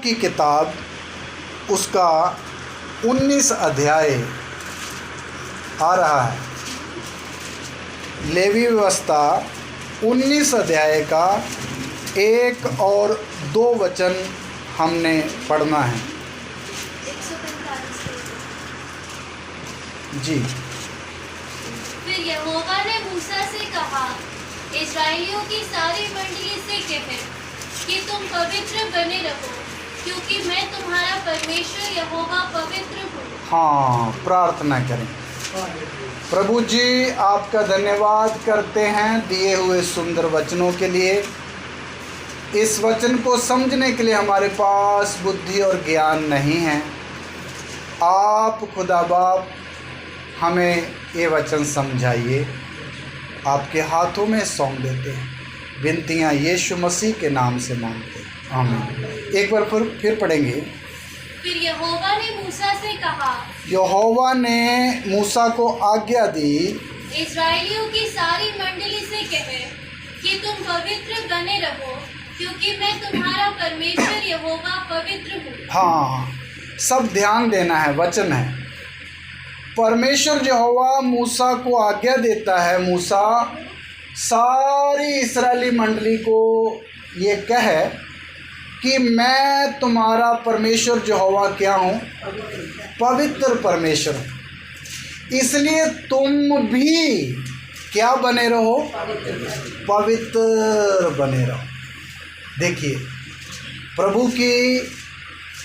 की किताब उसका 19 अध्याय आ रहा है। लेवी व्यवस्था 19 अध्याय का 1 और 2 वचन हमने पढ़ना है। 145 जी। फिर यहोवा ने मूसा से कहा, इस्राएलियों की सारी मंडली से कह कि तुम पवित्र बने रहो, क्योंकि मैं तुम्हारा परमेश्वर यहोवा पवित्र हूँ। हाँ, प्रार्थना करें। प्रभु जी, आपका धन्यवाद करते हैं दिए हुए सुंदर वचनों के लिए। इस वचन को समझने के लिए हमारे पास बुद्धि और ज्ञान नहीं है। आप खुदा बाप हमें ये वचन समझाइए। आपके हाथों में सौंप देते हैं। विनतियाँ यीशु मसीह के नाम से मांगते हैं, आमीन। एक बार फिर पढ़ेंगे। फिर यहोवा ने मूसा से कहा, यहोवा ने मूसा को आज्ञा दी, इस्राएलियों की सारी मंडली से कह कि तुम पवित्र बने रहो, क्योंकि मैं तुम्हारा परमेश्वर यहोवा पवित्र हूँ। हाँ, सब ध्यान देना है, वचन है। परमेश्वर यहोवा मूसा को आज्ञा देता है, मूसा सारी इस्राएली मंडली को ये कह कि मैं तुम्हारा परमेश्वर यहोवा क्या हूँ? पवित्र परमेश्वर। इसलिए तुम भी क्या बने रहो? पवित्र बने रहो। देखिए, प्रभु की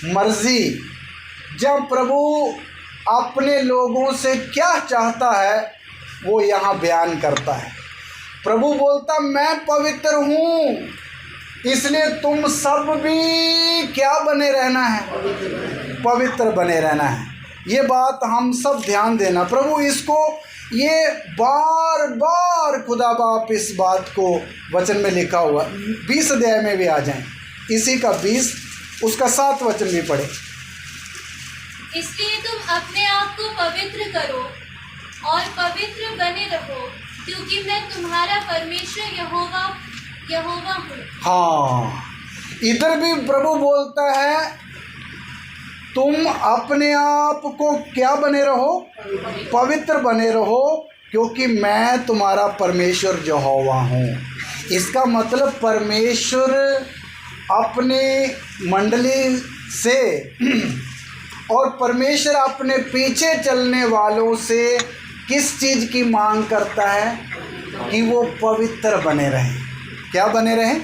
मर्जी, जब प्रभु अपने लोगों से क्या चाहता है वो यहाँ बयान करता है। प्रभु बोलता, मैं पवित्र हूँ, इसलिए तुम सब भी क्या बने रहना है? पवित्र बने रहना है। ये बात हम सब ध्यान देना। प्रभु इसको ये बार बार खुदा बाप इस बात को वचन में लिखा हुआ 20 अध्याय में भी आ जाएं, इसी का 20 उसका 7 वचन भी पढ़े। इसलिए तुम अपने आप को पवित्र करो और पवित्र बने रहो, क्योंकि मैं तुम्हारा परमेश्वर यहोवा हूँ। हाँ, इधर भी प्रभु बोलता है तुम अपने आप को क्या बने रहो? पवित्र बने रहो, क्योंकि मैं तुम्हारा परमेश्वर यहोवा हूँ। इसका मतलब परमेश्वर अपने मंडली से और परमेश्वर अपने पीछे चलने वालों से किस चीज़ की मांग करता है? कि वो पवित्र बने रहें। क्या बने रहें?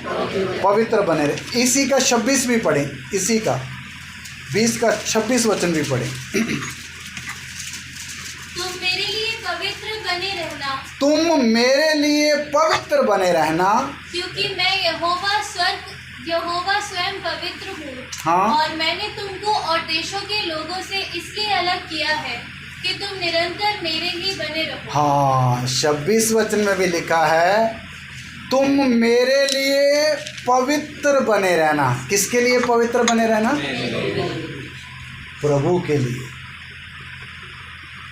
पवित्र बने रहें। इसी का 26 भी पढ़ें, इसी का 20 का 26 वचन भी पढ़ें। तुम मेरे लिए पवित्र बने रहना, तुम मेरे लिए पवित्र बने रहना, क्योंकि मैं यहोवा स्वयं पवित्र हूँ। हाँ। और मैंने तुमको और देशों के लोगों से इसलिए अलग किया है कि तुम निरंतर मेरे ही बने रहो। हाँ, 26 वचन में भी लिखा है तुम मेरे लिए पवित्र बने रहना। किसके लिए पवित्र बने रहना? प्रभु के लिए।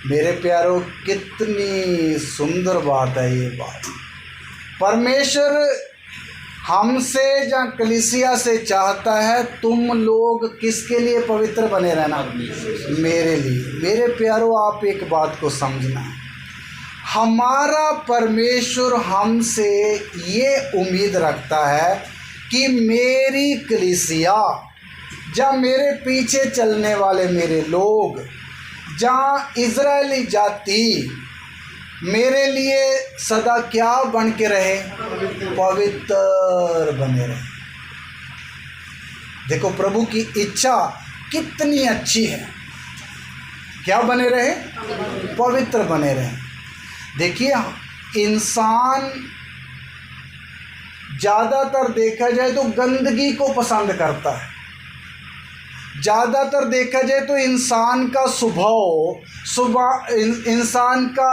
मेरे प्यारों, कितनी सुंदर बात है ये बात। परमेश्वर हमसे या कलीसिया से चाहता है तुम लोग किसके लिए पवित्र बने रहना? मेरे लिए। मेरे प्यारों, आप एक बात को समझना, हमारा परमेश्वर हमसे ये उम्मीद रखता है कि मेरी कलीसिया, जहाँ मेरे पीछे चलने वाले मेरे लोग, जहाँ इज़राइली जाति मेरे लिए सदा क्या बन के रहे? पवित्र बने रहे। देखो, प्रभु की इच्छा कितनी अच्छी है। क्या बने रहे? पवित्र बने रहे। देखिए, इंसान ज़्यादातर देखा जाए तो गंदगी को पसंद करता है। ज़्यादातर देखा जाए तो इंसान का इंसान का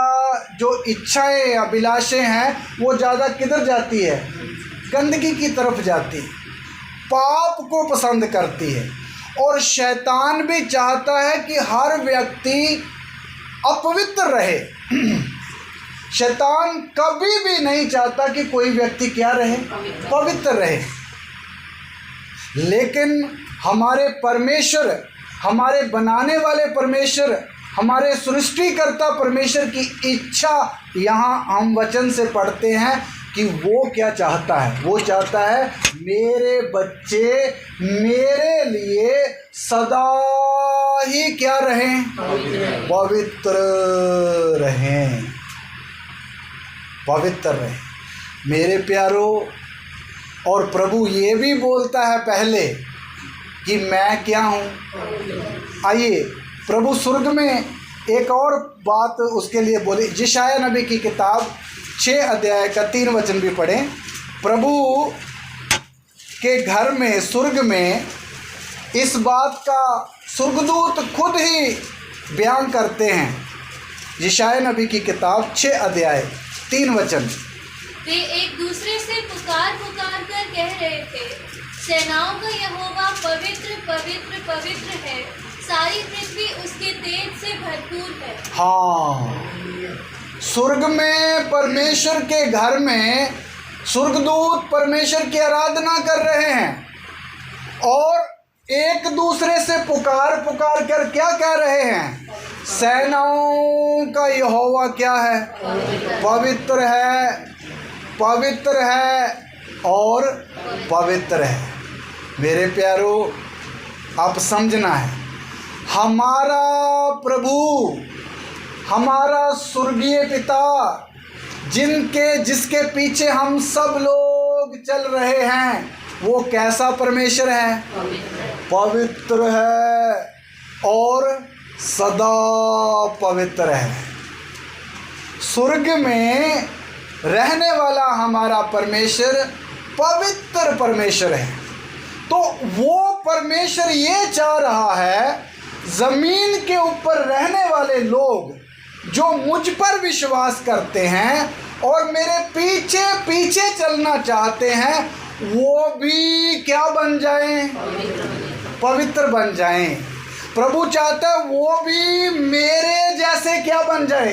जो इच्छाएं अभिलाषें हैं वो ज़्यादा किधर जाती है? गंदगी की तरफ जाती है, पाप को पसंद करती है। और शैतान भी चाहता है कि हर व्यक्ति अपवित्र रहे। शैतान कभी भी नहीं चाहता कि कोई व्यक्ति क्या रहे? पवित्र रहे। लेकिन हमारे परमेश्वर, हमारे बनाने वाले परमेश्वर, हमारे सृष्टिकर्ता परमेश्वर की इच्छा यहाँ हम वचन से पढ़ते हैं कि वो क्या चाहता है। वो चाहता है मेरे बच्चे मेरे लिए सदा ही क्या रहें, पवित्र रहें, पवित्र रहें। मेरे प्यारों, और प्रभु ये भी बोलता है पहले कि मैं क्या हूँ। आइए प्रभु स्वर्ग में एक और बात उसके लिए बोली। यशायाह नबी की किताब 6 अध्याय का 3 वचन भी पढ़ें। प्रभु के घर में, स्वर्ग में इस बात का स्वर्गदूत खुद ही बयान करते हैं। यशायाह नबी की किताब 6 अध्याय 3 वचन। वे एक दूसरे से पुकार पुकार कर कह रहे थे, सेनाओं का यहोवा पवित्र पवित्र पवित्र है, सारी पृथ्वी उसके तेज से भरपूर है। हाँ, स्वर्ग में परमेश्वर के घर में स्वर्गदूत परमेश्वर की आराधना कर रहे हैं और एक दूसरे से पुकार पुकार कर क्या कह रहे हैं, सेनाओं का यहोवा क्या है, पवित्र है, पवित्र है और पवित्र है। मेरे प्यारों, आप समझना है, हमारा प्रभु, हमारा स्वर्गीय पिता, जिसके पीछे हम सब लोग चल रहे हैं, वो कैसा परमेश्वर है, पवित्र है और सदा पवित्र है। स्वर्ग में रहने वाला हमारा परमेश्वर पवित्र परमेश्वर है। तो वो परमेश्वर ये चाह रहा है, ज़मीन के ऊपर रहने वाले लोग जो मुझ पर विश्वास करते हैं और मेरे पीछे पीछे चलना चाहते हैं, वो भी क्या बन जाएं, पवित्र बन जाएं। प्रभु चाहता है वो भी मेरे जैसे क्या बन जाए,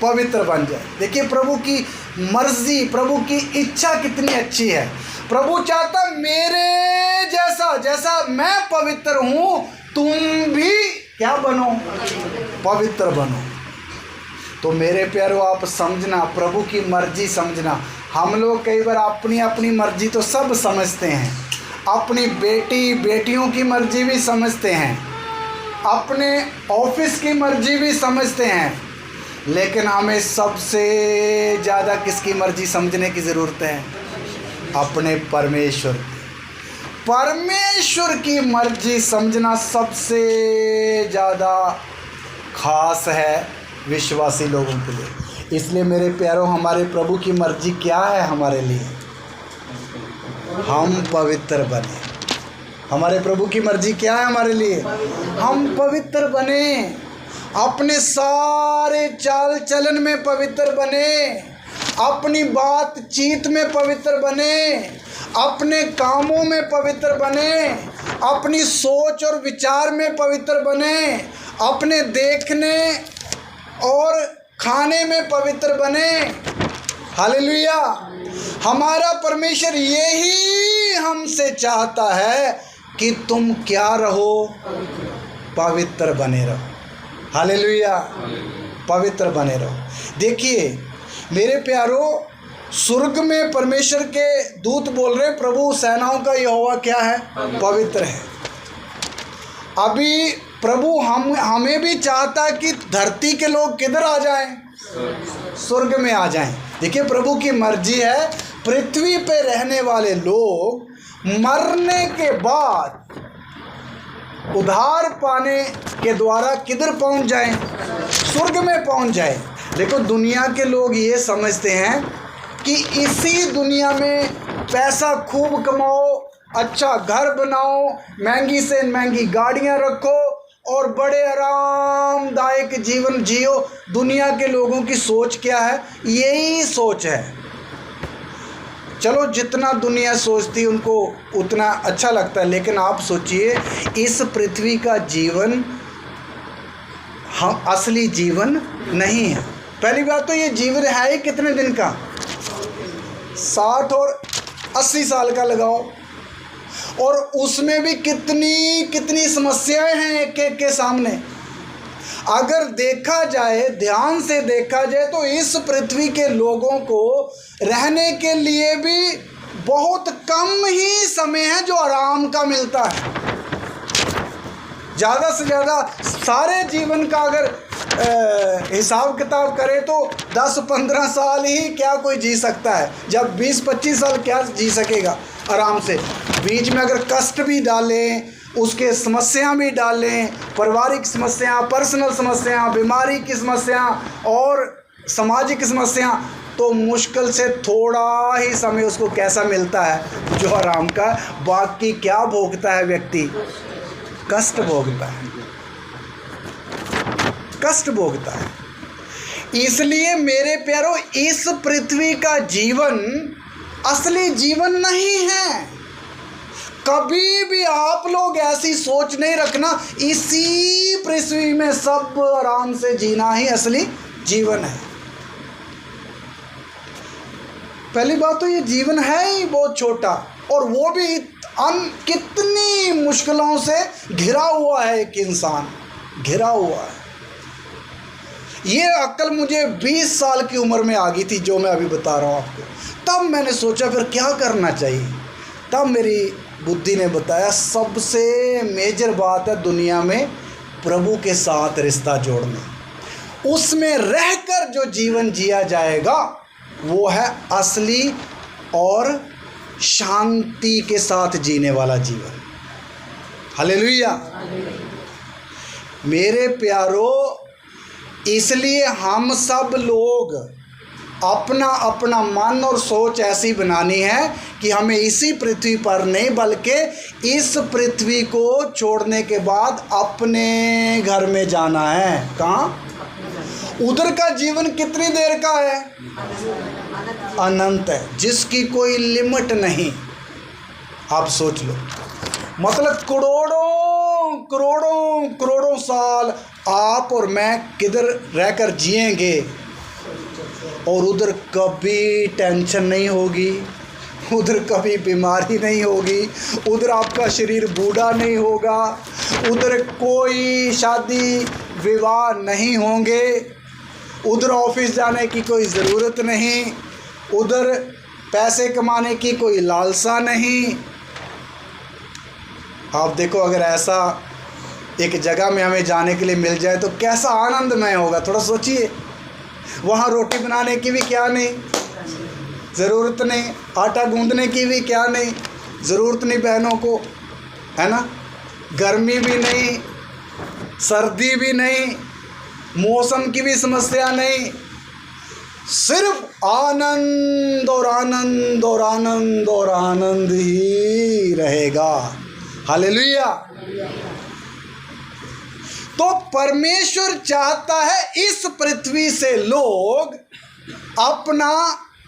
पवित्र बन जाए। देखिए प्रभु की मर्जी, प्रभु की इच्छा कितनी अच्छी है। प्रभु चाहता मेरे जैसा, जैसा मैं पवित्र हूँ, तुम भी क्या बनो, पवित्र बनो। तो मेरे प्यारों, आप समझना, प्रभु की मर्जी समझना। हम लोग कई बार अपनी अपनी मर्जी तो सब समझते हैं, अपनी बेटियों की मर्जी भी समझते हैं, अपने ऑफिस की मर्जी भी समझते हैं, लेकिन हमें सबसे ज़्यादा किसकी मर्जी समझने की ज़रूरत है, अपने परमेश्वर की मर्जी समझना सबसे ज़्यादा खास है विश्वासी लोगों के लिए। इसलिए मेरे प्यारों, हमारे प्रभु की मर्जी क्या है हमारे लिए, हम पवित्र बने। हमारे प्रभु की मर्जी क्या है हमारे लिए, हम पवित्र बने, अपने सारे चाल चलन में पवित्र बने, अपनी बातचीत में पवित्र बने, अपने कामों में पवित्र बने, अपनी सोच और विचार में पवित्र बने, अपने देखने और खाने में पवित्र बने। हालेलुया। हमारा परमेश्वर यही हमसे चाहता है कि तुम क्या रहो, पवित्र बने रहो। हालेलुया, पवित्र बने रहो। देखिए मेरे प्यारों, स्वर्ग में परमेश्वर के दूत बोल रहे हैं, प्रभु सेनाओं का यहोवा क्या है, पवित्र है। अभी प्रभु हमें भी चाहता है कि धरती के लोग किधर आ जाएं, स्वर्ग में आ जाएं। देखिए प्रभु की मर्जी है पृथ्वी पे रहने वाले लोग मरने के बाद उद्धार पाने के द्वारा किधर पहुंच जाएं, स्वर्ग में पहुंच जाएं। देखो दुनिया के लोग ये समझते हैं कि इसी दुनिया में पैसा खूब कमाओ, अच्छा घर बनाओ, महंगी से महंगी गाड़ियां रखो और बड़े आरामदायक जीवन जियो। दुनिया के लोगों की सोच क्या है, यही सोच है। चलो जितना दुनिया सोचती उनको उतना अच्छा लगता है, लेकिन आप सोचिए इस पृथ्वी का जीवन हम असली जीवन नहीं है। पहली बात तो ये जीवन है ही कितने दिन का, 60 और 80 साल का लगाओ, और उसमें भी कितनी कितनी समस्याएं हैं एक एक के सामने। अगर देखा जाए, ध्यान से देखा जाए, तो इस पृथ्वी के लोगों को रहने के लिए भी बहुत कम ही समय है जो आराम का मिलता है। ज़्यादा से ज़्यादा सारे जीवन का अगर हिसाब किताब करें तो 10-15 साल ही क्या कोई जी सकता है, जब 20-25 साल क्या जी सकेगा आराम से। बीच में अगर कष्ट भी डालें, उसके समस्या भी डालें, पारिवारिक समस्या, पर्सनल समस्या, बीमारी की समस्या और सामाजिक समस्या, तो मुश्किल से थोड़ा ही समय उसको कैसा मिलता है जो आराम का। बाकी क्या भोगता है व्यक्ति? कष्ट भोगता है, कष्ट भोगता है। इसलिए मेरे प्यारो, इस पृथ्वी का जीवन असली जीवन नहीं है। कभी भी आप लोग ऐसी सोच नहीं रखना इसी पृथ्वी में सब आराम से जीना ही असली जीवन है। पहली बात तो ये जीवन है ही बहुत छोटा, और वो भी कितनी मुश्किलों से घिरा हुआ है। एक इंसान घिरा हुआ है। ये अक्ल मुझे 20 साल की उम्र में आ गई थी, जो मैं अभी बता रहा हूँ आपको। तब मैंने सोचा फिर क्या करना चाहिए। तब मेरी बुद्धि ने बताया सबसे मेजर बात है दुनिया में प्रभु के साथ रिश्ता जोड़ना। उसमें रहकर जो जीवन जिया जाएगा वो है असली और शांति के साथ जीने वाला जीवन। हालेलुया। मेरे प्यारो, इसलिए हम सब लोग अपना अपना मन और सोच ऐसी बनानी है कि हमें इसी पृथ्वी पर नहीं बल्कि इस पृथ्वी को छोड़ने के बाद अपने घर में जाना है। कहाँ? उधर का जीवन कितनी देर का है? अनंत है, जिसकी कोई लिमिट नहीं। आप सोच लो, मतलब करोड़ों करोड़ों करोड़ों साल आप और मैं किधर रहकर जिएंगे, और उधर कभी टेंशन नहीं होगी, उधर कभी बीमारी नहीं होगी, उधर आपका शरीर बूढ़ा नहीं होगा, उधर कोई शादी विवाह नहीं होंगे, उधर ऑफिस जाने की कोई ज़रूरत नहीं, उधर पैसे कमाने की कोई लालसा नहीं। आप देखो, अगर ऐसा एक जगह में हमें जाने के लिए मिल जाए तो कैसा आनंदमय होगा। थोड़ा सोचिए, वहाँ रोटी बनाने की भी क्या नहीं ज़रूरत नहीं, आटा गूंदने की भी क्या नहीं ज़रूरत नहीं बहनों को, है ना। गर्मी भी नहीं, सर्दी भी नहीं, मौसम की भी समस्या नहीं, सिर्फ आनंद और आनंद और आनंद और आनंद ही रहेगा। हालेलुया। तो परमेश्वर चाहता है इस पृथ्वी से लोग अपना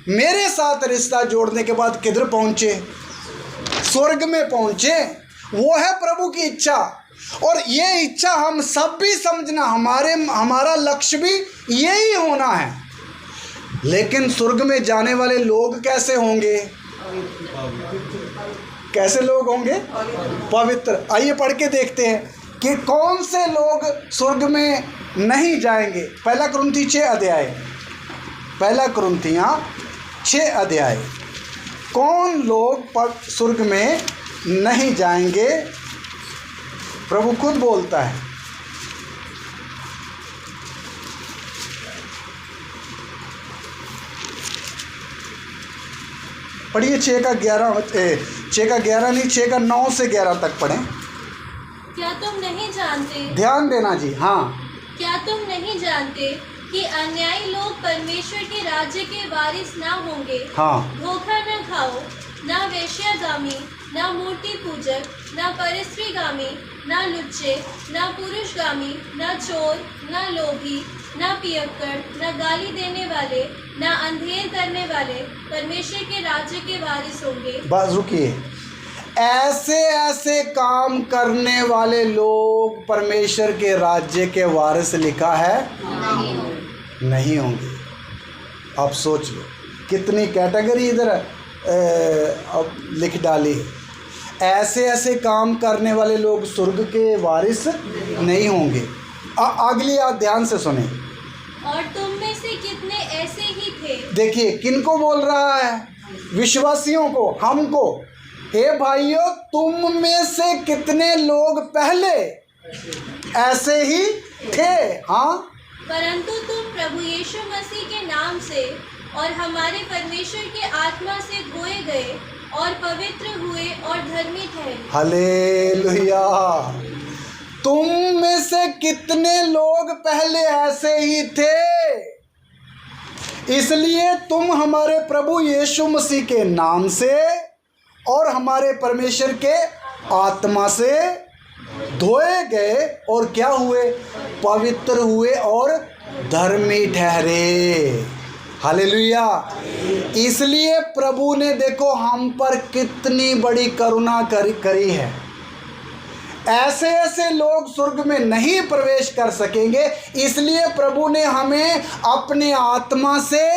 मेरे साथ रिश्ता जोड़ने के बाद किधर पहुंचे? स्वर्ग में पहुंचे। वो है प्रभु की इच्छा, और ये इच्छा हम सब भी समझना, हमारा लक्ष्य भी यही होना है। लेकिन स्वर्ग में जाने वाले लोग कैसे होंगे? कैसे लोग होंगे? पवित्र। आइए पढ़ के देखते हैं कि कौन से लोग स्वर्ग में नहीं जाएंगे। पहला कुरिन्थी 6 अध्याय, पहला कुरिन्थियाँ 6 अध्याय। कौन लोग स्वर्ग में नहीं जाएंगे? प्रभु खुद बोलता है। पढ़िए 6 का 11 नहीं, 6 का 9 से 11 तक पढ़ें। क्या तुम नहीं जानते? ध्यान देना जी। हाँ, क्या तुम नहीं जानते कि अन्यायी लोग परमेश्वर के राज्य के वारिस ना होंगे? हाँ। धोखा न खाओ, ना वेश्यागामी, ना मूर्ति पूजक, ना परस्त्रीगामी, ना लुच्चे, ना पुरुषगामी, ना चोर, ना लोभी, ना पियक्कड़, ना गाली देने वाले, ना अंधेर करने वाले परमेश्वर के राज्य के वारिस होंगे। बस रुकिए। ऐसे ऐसे काम करने वाले लोग परमेश्वर के राज्य के वारिस लिखा है नहीं होंगे। आप सोच लो कितनी कैटेगरी इधर अब लिख डाली है। ऐसे ऐसे काम करने वाले लोग स्वर्ग के वारिस नहीं होंगे। अगली बात ध्यान से सुने। और तुम में से कितने ऐसे ही थे। देखिए किनको बोल रहा है? विश्वासियों को, हमको। हे भाइयों, तुम में से कितने लोग पहले ऐसे ही थे। हाँ, परंतु तुम प्रभु यीशु मसीह के नाम से और हमारे परमेश्वर के आत्मा से धोए गए और पवित्र हुए और धर्मी ठहरे। हालेलुया। तुम में से कितने लोग पहले ऐसे ही थे, इसलिए तुम हमारे प्रभु यीशु मसीह के नाम से और हमारे परमेश्वर के आत्मा से धोए गए और क्या हुए? पवित्र हुए और धर्मी ठहरे। हालेलुया। इसलिए प्रभु ने देखो हम पर कितनी बड़ी करुणा करी है। ऐसे ऐसे लोग स्वर्ग में नहीं प्रवेश कर सकेंगे, इसलिए प्रभु ने हमें अपने आत्मा से,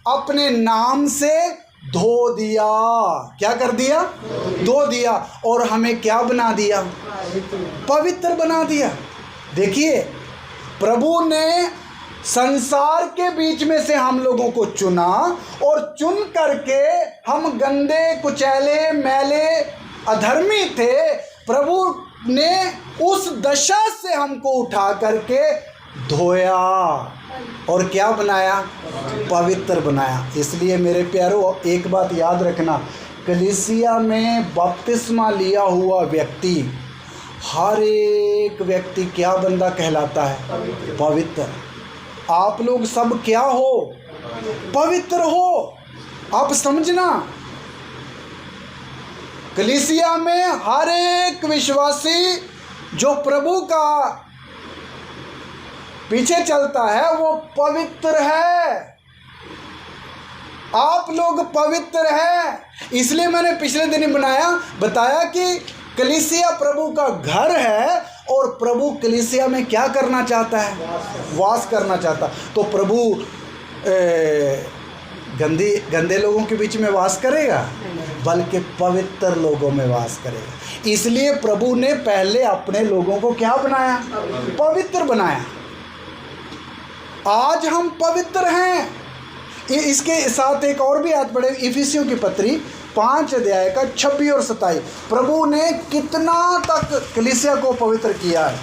अपने नाम से धो दिया। क्या कर दिया? धो दिया। और हमें क्या बना दिया? पवित्र बना दिया। देखिए, प्रभु ने संसार के बीच में से हम लोगों को चुना और चुन करके, हम गंदे, कुचैले, मैले, अधर्मी थे, प्रभु ने उस दशा से हमको उठा करके धोया और क्या बनाया? पवित्र बनाया। इसलिए मेरे प्यारों, एक बात याद रखना, कलीसिया में बपतिस्मा लिया हुआ व्यक्ति, हर एक व्यक्ति क्या बंदा कहलाता है? पवित्र। आप लोग सब क्या हो? पवित्र हो। आप समझना, कलीसिया में हर एक विश्वासी जो प्रभु का पीछे चलता है वो पवित्र है। आप लोग पवित्र हैं। इसलिए मैंने पिछले दिन बताया कि कलीसिया प्रभु का घर है और प्रभु कलीसिया में क्या करना चाहता है? वास करना चाहता। तो प्रभु गंदे लोगों के बीच में वास करेगा, बल्कि पवित्र लोगों में वास करेगा। इसलिए प्रभु ने पहले अपने लोगों को क्या बनाया? पवित्र बनाया। आज हम पवित्र हैं। इसके साथ एक और भी याद पड़े, इफिसियों की पत्री 5 अध्याय का 26 और 27। प्रभु ने कितना तक कलीसिया को पवित्र किया है।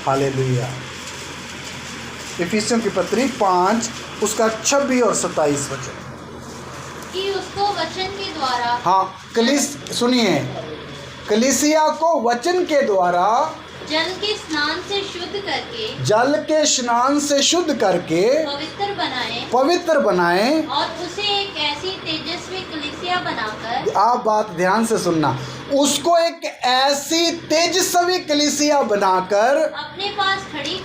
हालेलुया। इफिसियों की पत्री 5 उसका 26 और 27 वचन कि उसको वचन के द्वारा, हाँ, सुनिए, कलीसिया को वचन के द्वारा जल के स्नान से शुद्ध करके पवित्र बनाए और उसे एक ऐसी तेजस्वी कलीसिया बनाकर, आप बात ध्यान से सुनना, उसको एक ऐसी तेजस्वी कलीसिया बनाकर अपने पास खड़ी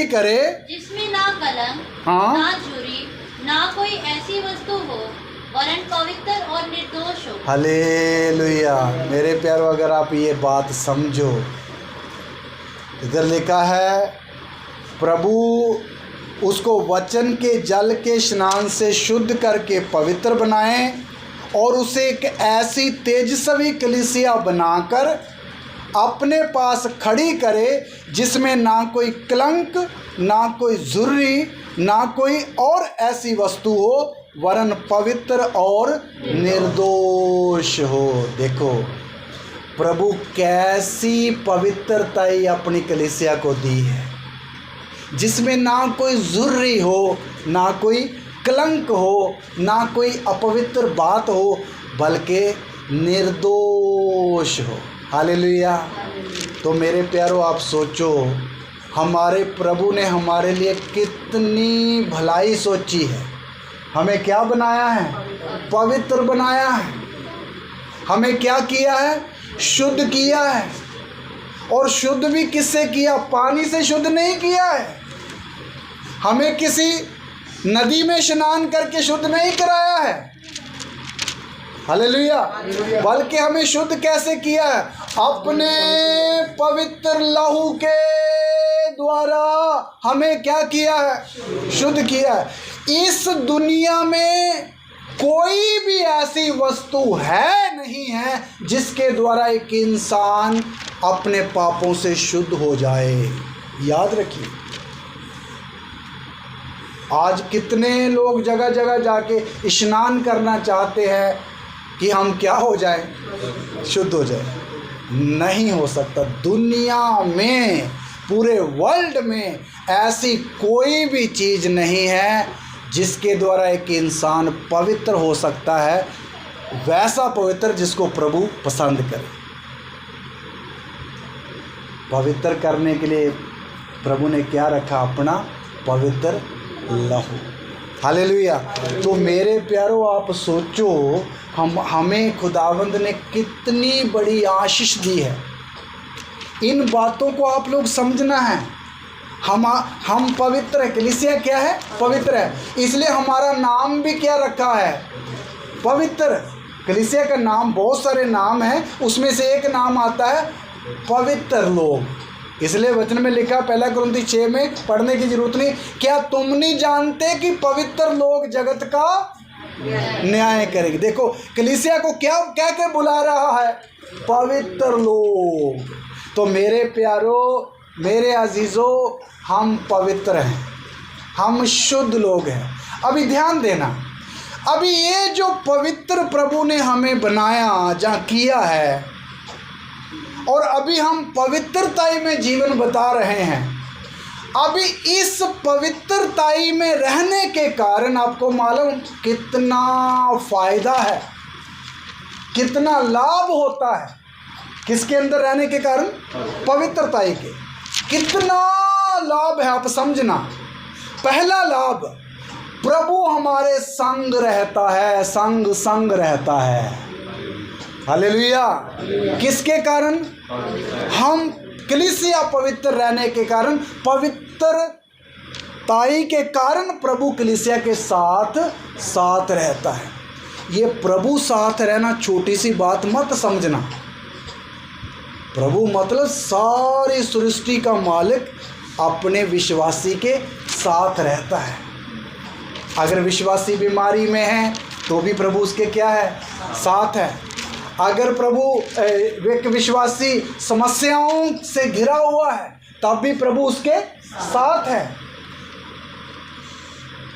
करे जिसमें ना कलंक, ना झुरी, ना कोई ऐसी वस्तु हो, वरन पवित्र और निर्दोष हो। हालेलुया। मेरे प्यारों, अगर आप ये बात समझो, इधर लिखा है प्रभु उसको वचन के जल के स्नान से शुद्ध करके पवित्र बनाए और उसे एक ऐसी तेजस्वी कलीसिया बनाकर अपने पास खड़ी करे जिसमें ना कोई कलंक, ना कोई झुर्री, ना कोई और ऐसी वस्तु हो, वरन पवित्र और निर्दोष हो। देखो प्रभु कैसी पवित्रता ही अपनी कलीसिया को दी है, जिसमें ना कोई झुर्री हो, ना कोई कलंक हो, ना कोई अपवित्र बात हो, बल्कि निर्दोष हो। हालेलुया। तो मेरे प्यारों, आप सोचो, हमारे प्रभु ने हमारे लिए कितनी भलाई सोची है। हमें क्या बनाया है? पवित्र बनाया है। हमें क्या किया है? शुद्ध किया है। और शुद्ध भी किससे किया? पानी से शुद्ध नहीं किया है। हमें किसी नदी में स्नान करके शुद्ध नहीं कराया है। हालेलुया। बल्कि हमें शुद्ध कैसे किया है? अपने पवित्र लहू के द्वारा हमें क्या किया है? शुद्ध किया है। इस दुनिया में कोई भी ऐसी वस्तु है नहीं है जिसके द्वारा एक इंसान अपने पापों से शुद्ध हो जाए। याद रखिए, आज कितने लोग जगह जगह जाके स्नान करना चाहते हैं कि हम क्या हो जाए, शुद्ध हो जाए। नहीं हो सकता। दुनिया में, पूरे वर्ल्ड में ऐसी कोई भी चीज़ नहीं है जिसके द्वारा एक इंसान पवित्र हो सकता है, वैसा पवित्र जिसको प्रभु पसंद करे। पवित्र करने के लिए प्रभु ने क्या रखा, अपना पवित्र लहू। हालेलुया। तो मेरे प्यारो, आप सोचो, हमें खुदावंद ने कितनी बड़ी आशीष दी है। इन बातों को आप लोग समझना है। हम पवित्र है। कलीसिया क्या है, पवित्र है। इसलिए हमारा नाम भी क्या रखा है, पवित्र। कलीसिया का नाम, बहुत सारे नाम हैं, उसमें से एक नाम आता है पवित्र लोग। इसलिए वचन में लिखा 1 कुरिन्थी 6 में, पढ़ने की जरूरत नहीं, क्या तुम नहीं जानते कि पवित्र लोग जगत का न्याय करेंगे। देखो कलीसिया को क्या कह के बुला रहा है, पवित्र लोग। तो मेरे प्यारो, मेरे अजीज़ों, हम पवित्र हैं, हम शुद्ध लोग हैं। अभी ध्यान देना, अभी ये जो पवित्र प्रभु ने हमें बनाया, जहाँ किया है, और अभी हम पवित्रताई में जीवन बता रहे हैं। अभी इस पवित्रताई में रहने के कारण आपको मालूम कितना फ़ायदा है, कितना लाभ होता है। किसके अंदर रहने के कारण, पवित्रताई के। कितना लाभ है आप समझना। पहला लाभ, प्रभु हमारे संग रहता है, संग रहता है। हालेलुया। किसके कारण, हम कलीसिया पवित्र रहने के कारण, पवित्रताई के कारण प्रभु कलीसिया के साथ रहता है। ये प्रभु साथ रहना छोटी सी बात मत समझना। प्रभु मतलब सारी सृष्टि का मालिक अपने विश्वासी के साथ रहता है। अगर विश्वासी बीमारी में है तो भी प्रभु उसके क्या है, साथ है। अगर प्रभु एक विश्वासी समस्याओं से घिरा हुआ है तब भी प्रभु उसके साथ है।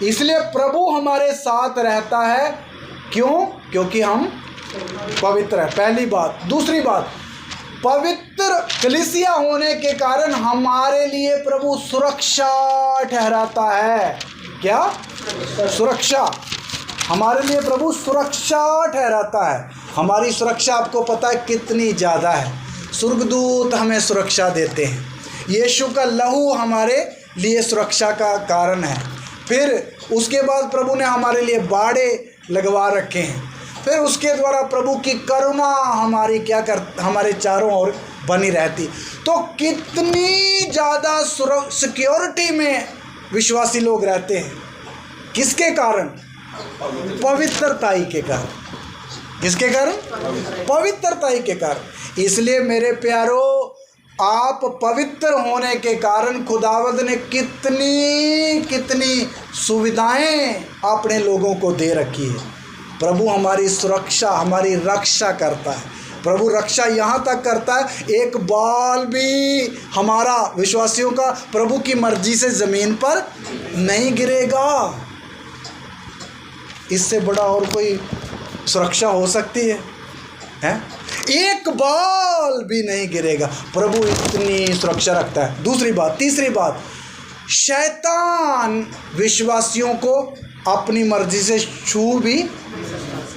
इसलिए प्रभु हमारे साथ रहता है। क्यों? क्योंकि हम पवित्र हैं, पहली बात। दूसरी बात, पवित्र कलीसिया होने के कारण हमारे लिए प्रभु सुरक्षा ठहराता है। क्या? सुरक्षा। हमारे लिए प्रभु सुरक्षा ठहराता है। हमारी सुरक्षा आपको पता है कितनी ज़्यादा है। स्वर्गदूत हमें सुरक्षा देते हैं। यीशु का लहू हमारे लिए सुरक्षा का कारण है। फिर उसके बाद प्रभु ने हमारे लिए बाड़े लगवा रखे हैं। फिर उसके द्वारा प्रभु की करुणा हमारे चारों ओर बनी रहती। तो कितनी ज़्यादा सिक्योरिटी में विश्वासी लोग रहते हैं। किसके कारण? पवित्रताई के कारण। किसके कारण? पवित्रताई के कारण। इसलिए मेरे प्यारो, आप पवित्र होने के कारण खुदावंद ने कितनी सुविधाएं अपने लोगों को दे रखी है। प्रभु हमारी सुरक्षा, हमारी रक्षा करता है। प्रभु रक्षा यहाँ तक करता है, एक बाल भी हमारा, विश्वासियों का, प्रभु की मर्जी से ज़मीन पर नहीं गिरेगा। इससे बड़ा और कोई सुरक्षा हो सकती है? एक बाल भी नहीं गिरेगा। प्रभु इतनी सुरक्षा रखता है। दूसरी बात, तीसरी बात, शैतान विश्वासियों को अपनी मर्जी से छू भी,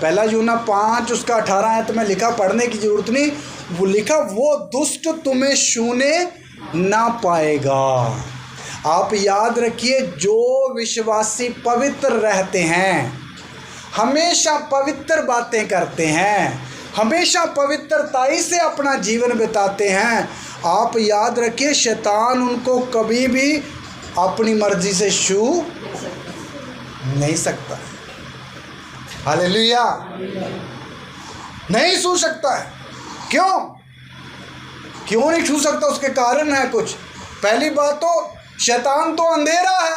1 यूहन्ना 5 उसका 18 आयत में लिखा, पढ़ने की जरूरत नहीं, वो लिखा, वो दुष्ट तुम्हें छूने ना पाएगा। आप याद रखिए, जो विश्वासी पवित्र रहते हैं, हमेशा पवित्र बातें करते हैं, हमेशा पवित्रताई से अपना जीवन बिताते हैं, आप याद रखिए, शैतान उनको कभी भी अपनी मर्जी से छू नहीं सकता। हालेलुया। नहीं छू सकता है। क्यों नहीं छू सकता? उसके कारण है कुछ। पहली बात तो शैतान तो अंधेरा है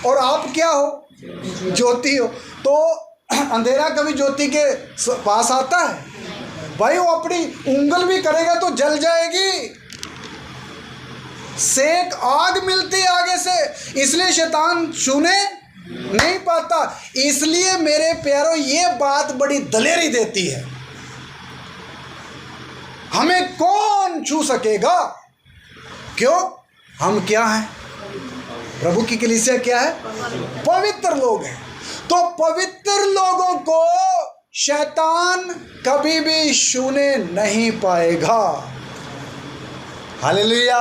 और आप क्या हो? ज्योति हो। तो अंधेरा कभी ज्योति के पास आता है? भाई वो अपनी उंगल भी करेगा तो जल जाएगी, सेक आग मिलती है आगे से, इसलिए शैतान छूने नहीं पाता। इसलिए मेरे प्यारों ये बात बड़ी दलेरी देती है, हमें कौन छू सकेगा? क्यों? हम क्या हैं? प्रभु की कलीसिया क्या है? पवित्र लोग हैं। तो पवित्र लोगों को शैतान कभी भी छूने नहीं पाएगा। हालेलुया।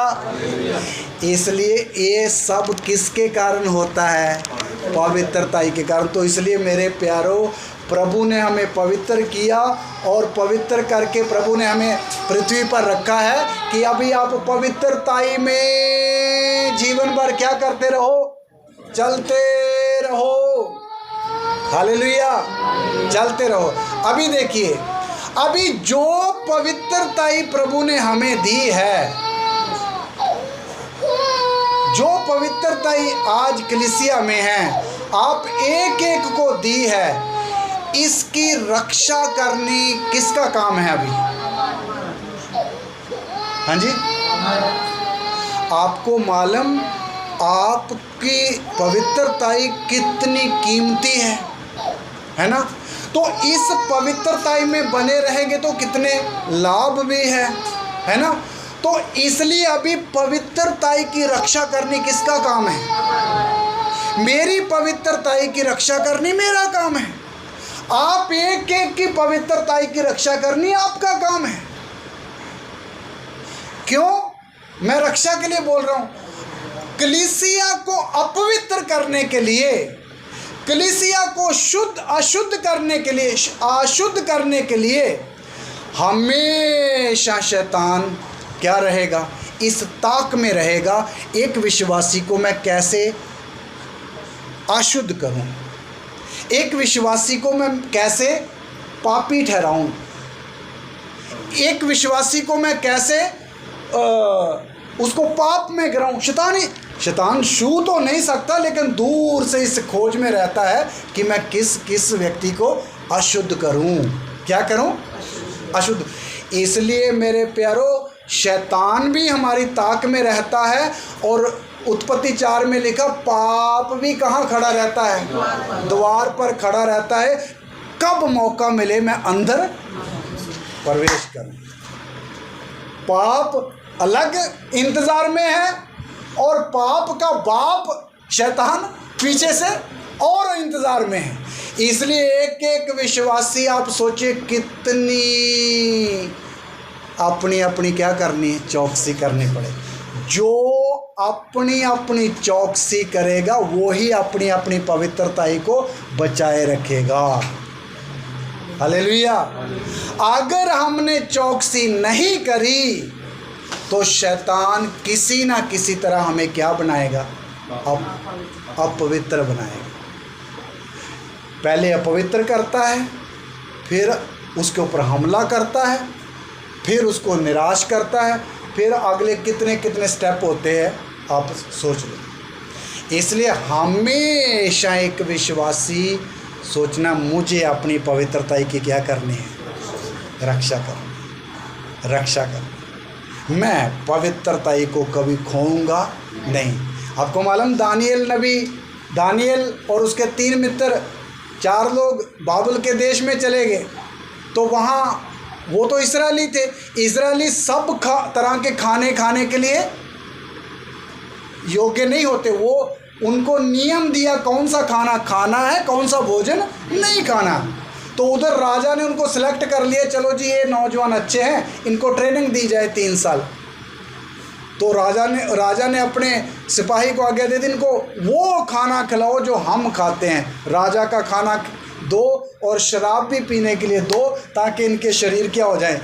इसलिए ये सब किसके कारण होता है? पवित्रता के कारण। तो इसलिए मेरे प्यारों, प्रभु ने हमें पवित्र किया और पवित्र करके प्रभु ने हमें पृथ्वी पर रखा है कि अभी आप पवित्रताई में जीवन भर क्या करते रहो? चलते रहो। हालेलुया, चलते रहो। अभी देखिए, अभी जो पवित्रताई प्रभु ने हमें दी है, जो पवित्रताई आज कलीसिया में है, आप एक एक को दी है, इसकी रक्षा करनी किसका काम है? अभी हाँ जी, आपको मालूम आपकी पवित्रताई कितनी कीमती है ना? तो इस पवित्रताई में बने रहेंगे तो कितने लाभ भी है ना? तो इसलिए अभी पवित्रताई की रक्षा करनी किसका काम है? मेरी पवित्रताई की रक्षा करनी मेरा काम है। आप एक एक की पवित्रताई की रक्षा करनी आपका काम है। क्यों मैं रक्षा के लिए बोल रहा हूं? कलीसिया को अपवित्र करने के लिए, कलीसिया को शुद्ध अशुद्ध करने के लिए, अशुद्ध करने के लिए हमेशा शैतान क्या रहेगा? इस ताक में रहेगा, एक विश्वासी को मैं कैसे अशुद्ध करूं, एक विश्वासी को मैं कैसे पापी ठहराऊं, एक विश्वासी को मैं कैसे उसको पाप में गिराऊं। शैतान छू तो नहीं सकता, लेकिन दूर से इस खोज में रहता है कि मैं किस किस व्यक्ति को अशुद्ध करूं। क्या करूं? अशुद्ध। इसलिए मेरे प्यारों, शैतान भी हमारी ताक में रहता है। और उत्पत्ति 4 में लिखा, पाप भी कहाँ खड़ा रहता है? द्वार पर खड़ा रहता है। कब मौका मिले मैं अंदर प्रवेश करूं। पाप अलग इंतजार में है और पाप का बाप शैतान पीछे से और इंतजार में है। इसलिए एक एक विश्वासी, आप सोचिए कितनी अपनी अपनी क्या करनी है? चौकसी करनी पड़ेगी। जो अपनी अपनी चौकसी करेगा वो ही अपनी अपनी पवित्रताई को बचाए रखेगा। हालेलुया। अगर हमने चौकसी नहीं करी तो शैतान किसी ना किसी तरह हमें क्या बनाएगा? अपवित्र बनाएगा। पहले अपवित्र करता है, फिर उसके ऊपर हमला करता है, फिर उसको निराश करता है, फिर अगले कितने कितने स्टेप होते हैं आप सोच लो। इसलिए हमेशा एक विश्वासी सोचना, मुझे अपनी पवित्रताई की क्या करनी है? रक्षा करनी, रक्षा करनी। मैं पवित्रताई को कभी खोऊंगा नहीं। आपको मालूम, दानियल नबी, दानियल और उसके 3 मित्र, 4 लोग बाबुल के देश में चले गए। तो वहाँ वो तो इस्राएली थे, इस्राएली सब तरह के खाने खाने के लिए योग्य नहीं होते। वो उनको नियम दिया कौन सा खाना खाना है, कौन सा भोजन नहीं खाना। तो उधर राजा ने उनको सिलेक्ट कर लिया, चलो जी ये नौजवान अच्छे हैं, इनको ट्रेनिंग दी जाए 3 साल। तो राजा ने अपने सिपाही को आज्ञा दे दी, इनको वो खाना खिलाओ जो हम खाते हैं। राजा का खाना दो और शराब भी पीने के लिए दो, ताकि इनके शरीर क्या हो जाए?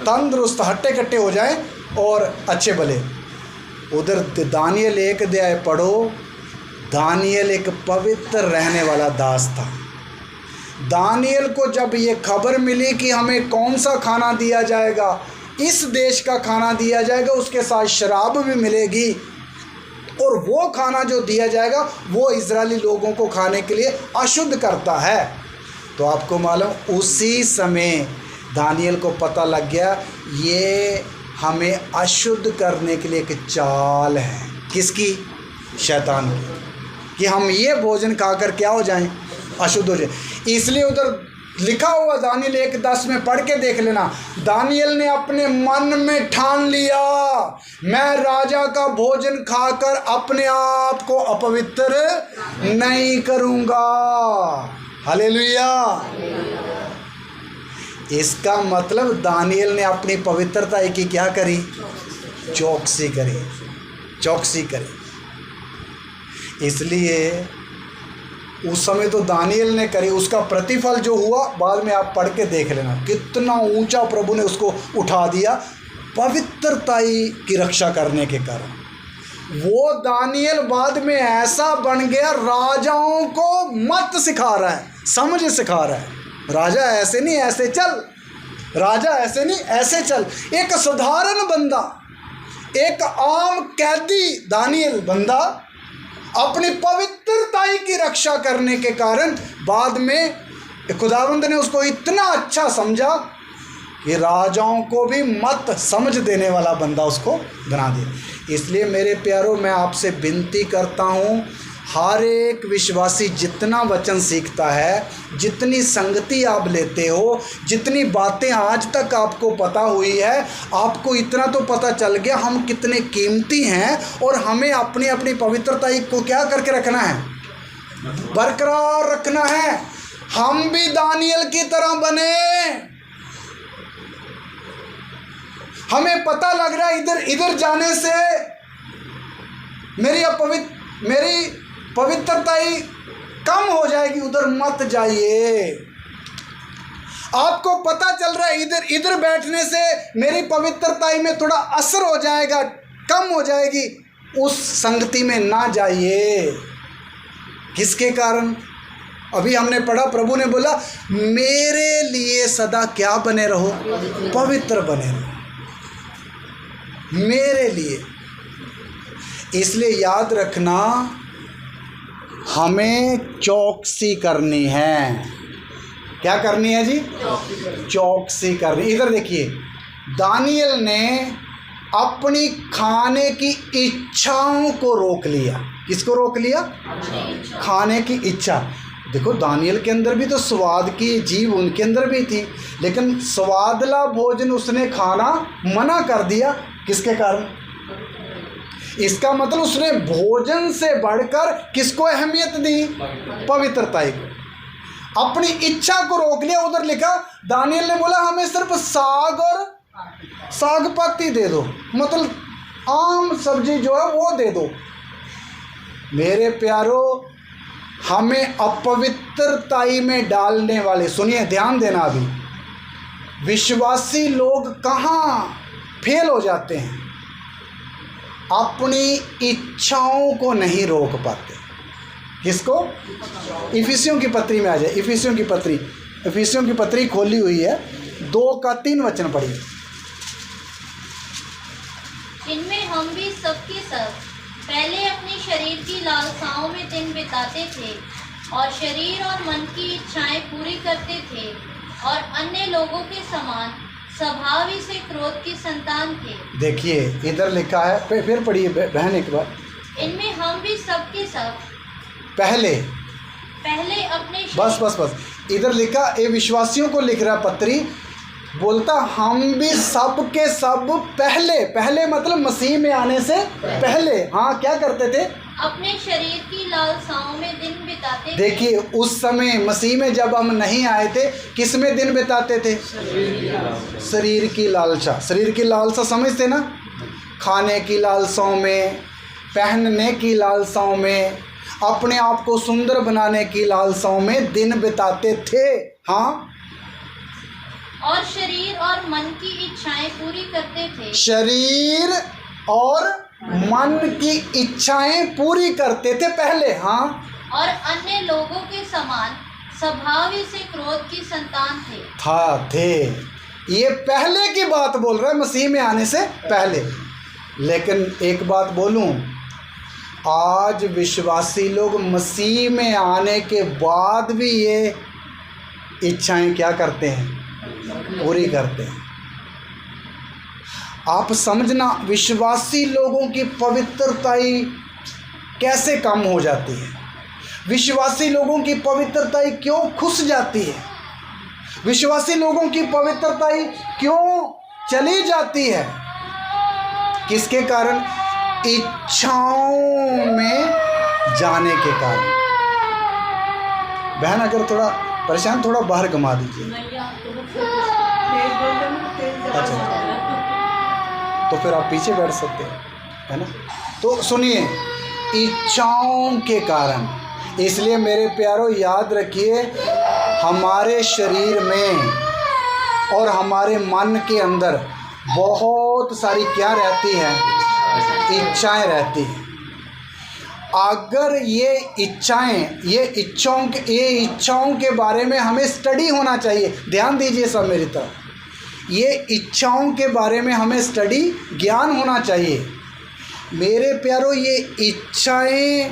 तंदुरुस्त, हट्टे कट्टे हो जाए और अच्छे भले। उधर दानियल 1 अध्याय पढ़ो। दानियल एक पवित्र रहने वाला दास था। दानियल को जब ये खबर मिली कि हमें कौन सा खाना दिया जाएगा, इस देश का खाना दिया जाएगा, उसके साथ शराब भी मिलेगी, और वो खाना जो दिया जाएगा वो इजरायली लोगों को खाने के लिए अशुद्ध करता है। तो आपको मालूम, उसी समय दानियल को पता लग गया ये हमें अशुद्ध करने के लिए एक चाल है। किसकी? शैतान की, कि हम ये भोजन खाकर क्या हो जाएं? अशुद्ध हो जाए। इसलिए उधर लिखा हुआ दानियल 1:10 में पढ़ के देख लेना। दानियल ने अपने मन में ठान लिया, मैं राजा का भोजन खाकर अपने आप को अपवित्र नहीं करूँगा। हालेलुया। इसका मतलब दानियल ने अपनी पवित्रता की क्या करी? चौकसी करी, चौकसी करी। इसलिए उस समय तो दानियल ने करी, उसका प्रतिफल जो हुआ बाद में आप पढ़ के देख लेना। कितना ऊंचा प्रभु ने उसको उठा दिया पवित्रता की रक्षा करने के कारण। वो दानियल बाद में ऐसा बन गया, राजाओं को मत सिखा रहा है, समझ सिखा रहा है। राजा ऐसे नहीं ऐसे चल, राजा ऐसे नहीं ऐसे चल। एक साधारण बंदा, एक आम कैदी दानियल बंदा अपनी पवित्रता की रक्षा करने के कारण बाद में खुदावंद ने उसको इतना अच्छा समझा कि राजाओं को भी मत समझ देने वाला बंदा उसको बना दिया। इसलिए मेरे प्यारों, मैं आपसे विनती करता हूँ, हर एक विश्वासी जितना वचन सीखता है, जितनी संगति आप लेते हो, जितनी बातें आज तक आपको पता हुई है, आपको इतना तो पता चल गया हम कितने कीमती हैं और हमें अपनी अपनी पवित्रता को क्या करके रखना है? बरकरार रखना है। हम भी दानियल की तरह बने। हमें पता लग रहा है इधर इधर जाने से मेरी पवित्रता ही कम हो जाएगी, उधर मत जाइए। आपको पता चल रहा है इधर इधर बैठने से मेरी पवित्रता में थोड़ा असर हो जाएगा, कम हो जाएगी, उस संगति में ना जाइए। किसके कारण? अभी हमने पढ़ा, प्रभु ने बोला मेरे लिए सदा क्या बने रहो? पवित्र बने रहो, मेरे लिए। इसलिए याद रखना, हमें चौकसी करनी है। क्या करनी है जी? चौकसी करनी। इधर देखिए, दानियल ने अपनी खाने की इच्छाओं को रोक लिया। किसको रोक लिया? खाने की इच्छा। देखो, दानियल के अंदर भी तो स्वाद की जीव उनके अंदर भी थी, लेकिन स्वादला भोजन उसने खाना मना कर दिया। किसके कारण? इसका मतलब उसने भोजन से बढ़कर किसको अहमियत दी? पवित्रता को। अपनी इच्छा को रोक लिया। उधर लिखा, दानियल ने बोला हमें सिर्फ साग और साग पत्ती दे दो, मतलब आम सब्जी जो है वो दे दो। मेरे प्यारों, हमें अपवित्रताई में डालने वाले, सुनिए ध्यान देना, अभी विश्वासी लोग कहाँ फेल हो जाते हैं? अपनी इच्छाओं को नहीं रोक पाते। किसको? इफिसियों की पत्री में आ जाए। इफिसियों की पत्री खोली हुई है, 2-3 वचन पढ़िए। इनमें हम भी सबके सब पहले अपने शरीर की लालसाओं में दिन बिताते थे और शरीर और मन की इच्छाएं पूरी करते थे और अन्य लोगों के समान स्वभाव ही से क्रोध की संतान थे। देखिए, इधर लिखा है, फिर पढ़िए बहन एक बार। इनमें हम भी सबके सब पहले अपने बस इधर लिखा, ये विश्वासियों को लिख रहा पत्री, बोलता हम भी सब के सब पहले मतलब मसीह में आने से पहले, हाँ क्या करते थे? अपने शरीर की लालसाओं में दिन बिताते थे। देखिए, उस समय मसीह में जब हम नहीं आए थे, किस में दिन बिताते थे? शरीर की लालसा। शरीर की लालसा समझते ना? खाने की लालसाओं में, पहनने की लालसाओं में, अपने आप को सुंदर बनाने की लालसाओं में दिन बिताते थे। हाँ, और शरीर और मन की इच्छाएं पूरी करते थे। शरीर और मन की इच्छाएं पूरी करते थे पहले। हाँ, और अन्य लोगों के समान स्वभाव ही से क्रोध की संतान थे। ये पहले की बात बोल रहा है, मसीह में आने से पहले। लेकिन एक बात बोलूं, आज विश्वासी लोग मसीह में आने के बाद भी ये इच्छाएं क्या करते हैं? पूरी करते हैं। आप समझना, विश्वासी लोगों की पवित्रता ही कैसे कम हो जाती है, विश्वासी लोगों की पवित्रता ही क्यों खुस जाती है, विश्वासी लोगों की पवित्रता ही क्यों चली जाती है? किसके कारण? इच्छाओं में जाने के कारण। बहन अगर थोड़ा परेशान, थोड़ा बाहर घुमा दीजिए। अच्छा, तो फिर आप पीछे बैठ सकते हैं, है ना। तो सुनिए, इच्छाओं के कारण। इसलिए मेरे प्यारों याद रखिए, हमारे शरीर में और हमारे मन के अंदर बहुत सारी क्या रहती है? इच्छाएं रहती हैं। अगर ये इच्छाओं के बारे में हमें स्टडी होना चाहिए। ध्यान दीजिए सब मेरी तरफ, ये इच्छाओं के बारे में हमें स्टडी, ज्ञान होना चाहिए। मेरे प्यारों, ये इच्छाएं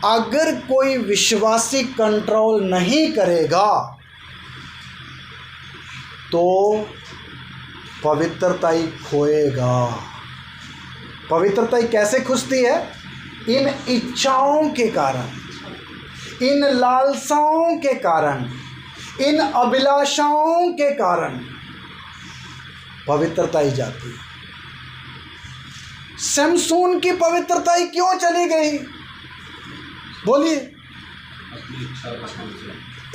अगर कोई विश्वासी कंट्रोल नहीं करेगा तो पवित्रता ही खोएगा। पवित्रता ही कैसे खुसती है? इन इच्छाओं के कारण, इन लालसाओं के कारण, इन अभिलाषाओं के कारण पवित्रता ही जाती है। शमसून की पवित्रता ही क्यों चली गई? बोलिए।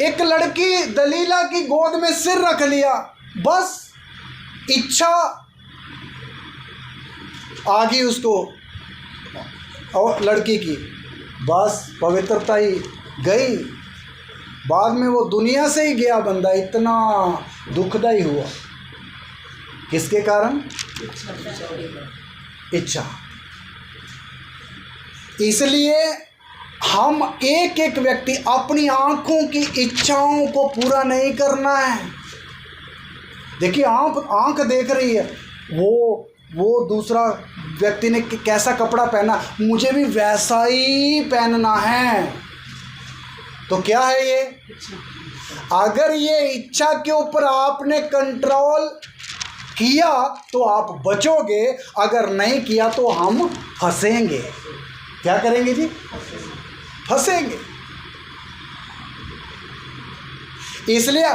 एक लड़की दलीला की गोद में सिर रख लिया, बस इच्छा आ गई उसको और लड़की की, बस पवित्रता ही गई। बाद में वो दुनिया से ही गया बंदा। इतना दुखदाई हुआ। किसके कारण? इच्छा। इसलिए हम एक एक व्यक्ति अपनी आंखों की इच्छाओं को पूरा नहीं करना है। देखिए, आंख देख रही है, वो दूसरा व्यक्ति ने कैसा कपड़ा पहना, मुझे भी वैसा ही पहनना है। तो क्या है ये? अगर ये इच्छा के ऊपर आपने कंट्रोल किया तो आप बचोगे, अगर नहीं किया तो हम फंसेंगे। क्या करेंगे जी? फंसेंगे। इसलिए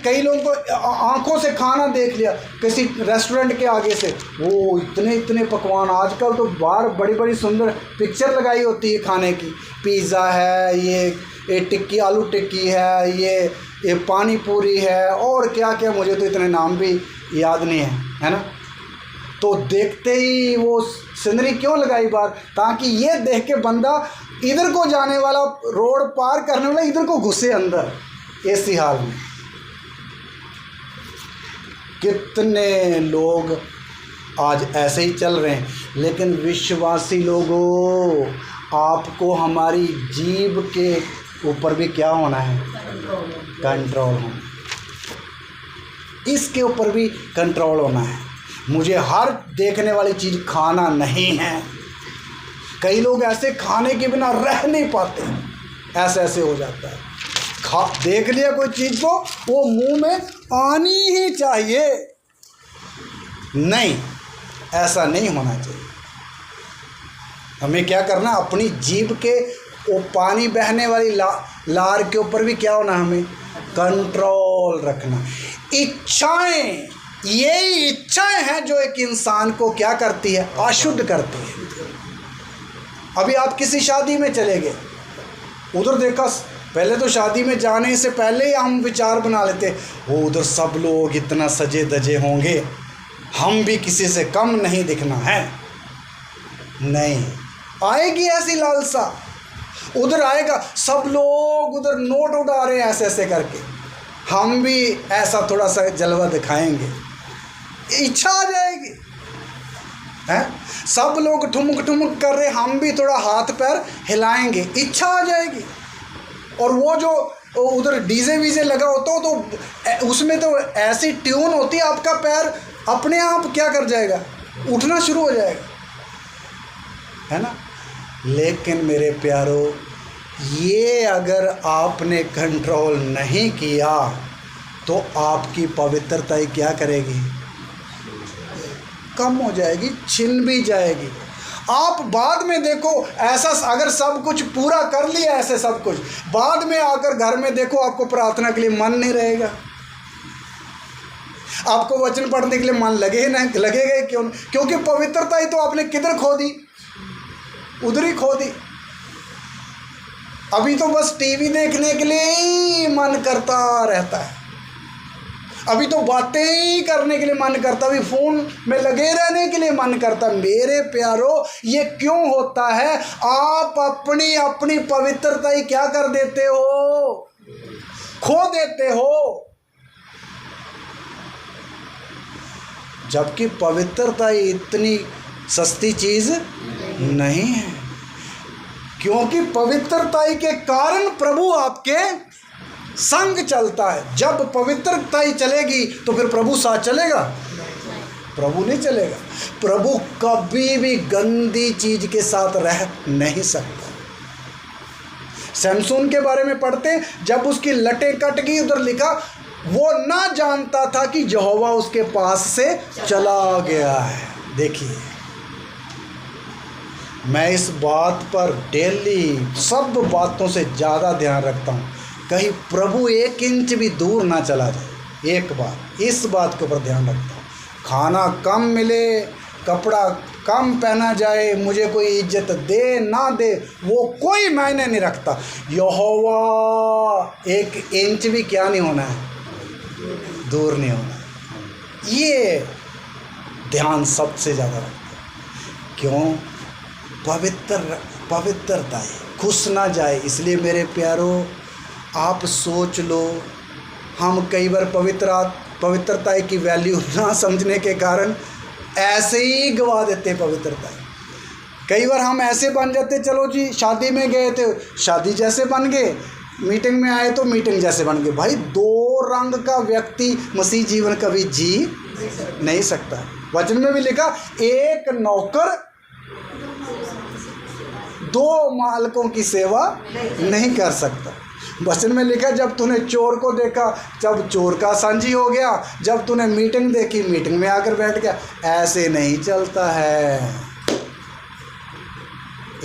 कई लोगों को आंखों से खाना देख लिया किसी रेस्टोरेंट के आगे से, वो इतने पकवान। आजकल तो बाहर बड़ी बड़ी सुंदर पिक्चर लगाई होती है खाने की, पिज़्ज़ा है, ये टिक्की, आलू टिक्की है, ये पानी पूरी है, और क्या क्या, मुझे तो इतने नाम भी याद नहीं है ना। तो देखते ही वो सिनरी क्यों लगाई बाहर? ताकि ये देख के बंदा इधर को जाने वाला, रोड पार करने वाला, इधर को घुसे अंदर। ऐसी हाल में कितने लोग आज ऐसे ही चल रहे हैं। लेकिन विश्वासी लोगों, आपको हमारी जीभ के ऊपर भी क्या होना है? कंट्रोल होना। इसके ऊपर भी कंट्रोल होना है। मुझे हर देखने वाली चीज़ खाना नहीं है। कई लोग ऐसे खाने के बिना रह नहीं पाते, ऐसे हो जाता है। देख लिया कोई चीज़ को, वो मुंह में आनी ही चाहिए। नहीं, ऐसा नहीं होना चाहिए। हमें क्या करना? अपनी जीभ के वो पानी बहने वाली लार के ऊपर भी क्या होना? हमें कंट्रोल रखना। इच्छाएं, यही इच्छाएं हैं जो एक इंसान को क्या करती है? अशुद्ध करती है। अभी आप किसी शादी में चले गए, उधर देखा, पहले तो शादी में जाने से पहले ही हम विचार बना लेते, वो उधर सब लोग इतना सजे धजे होंगे, हम भी किसी से कम नहीं दिखना है। नहीं आएगी ऐसी लालसा, उधर आएगा, सब लोग उधर नोट उड़ा रहे हैं ऐसे करके, हम भी ऐसा थोड़ा सा जलवा दिखाएंगे, इच्छा आ जाएगी है। सब लोग ठुमक ठुमक कर रहे, हम भी थोड़ा हाथ पैर हिलाएंगे, इच्छा आ जाएगी। और वो जो उधर डीजे वीजे लगा होता हो तो उसमें तो ऐसी ट्यून होती है, आपका पैर अपने आप क्या कर जाएगा? उठना शुरू हो जाएगा, है ना। लेकिन मेरे प्यारो, ये अगर आपने कंट्रोल नहीं किया तो आपकी पवित्रता ही क्या करेगी? कम हो जाएगी, छिन भी जाएगी। आप बाद में देखो, ऐसा अगर सब कुछ पूरा कर लिया ऐसे सब कुछ, बाद में आकर घर में देखो आपको प्रार्थना के लिए मन नहीं रहेगा, आपको वचन पढ़ने के लिए मन लगेगा क्यों? क्योंकि पवित्रता ही तो आपने किधर खो दी? उधर ही खो दी। अभी तो बस टीवी देखने के लिए ही मन करता रहता है, अभी तो बातें ही करने के लिए मन करता, अभी फ़ोन में लगे रहने के लिए मन करता। मेरे प्यारो, ये क्यों होता है? आप अपनी पवित्रता ही क्या कर देते हो? खो देते हो। जबकि पवित्रता इतनी सस्ती चीज़ नहीं है, क्योंकि पवित्रता के कारण प्रभु आपके संग चलता है। जब पवित्रता ही चलेगी तो फिर प्रभु साथ चलेगा? प्रभु नहीं चलेगा। प्रभु कभी भी गंदी चीज के साथ रह नहीं सकता। सैमसून के बारे में पढ़ते, जब उसकी लटें कट गई, उधर लिखा वो ना जानता था कि यहोवा उसके पास से चला गया है। देखिए, मैं इस बात पर डेली सब बातों से ज़्यादा ध्यान रखता हूँ, कहीं प्रभु 1 इंच भी दूर ना चला जाए। एक बार इस बात के ऊपर ध्यान रखता हूँ। खाना कम मिले, कपड़ा कम पहना जाए, मुझे कोई इज्जत दे ना दे, वो कोई मायने नहीं रखता। यहोवा 1 इंच भी क्या नहीं होना है? दूर नहीं होना है। ये ध्यान सबसे ज़्यादा रखता। क्यों? पवित्रता है, खुश ना जाए। इसलिए मेरे प्यारो, आप सोच लो, हम कई बार पवित्रता की वैल्यू ना समझने के कारण ऐसे ही गवा देते पवित्रता। कई बार हम ऐसे बन जाते, चलो जी शादी में गए थे, शादी जैसे बन गए, मीटिंग में आए तो मीटिंग जैसे बन गए। भाई, 2 रंग का व्यक्ति मसीह जीवन कभी जी नहीं सकता। वचन में भी लिखा, एक नौकर 2 मालिकों की सेवा नहीं कर सकता। वचन में लिखा, जब तूने चोर को देखा, जब चोर का सांझी हो गया, जब तूने मीटिंग देखी, मीटिंग में आकर बैठ गया। ऐसे नहीं चलता है।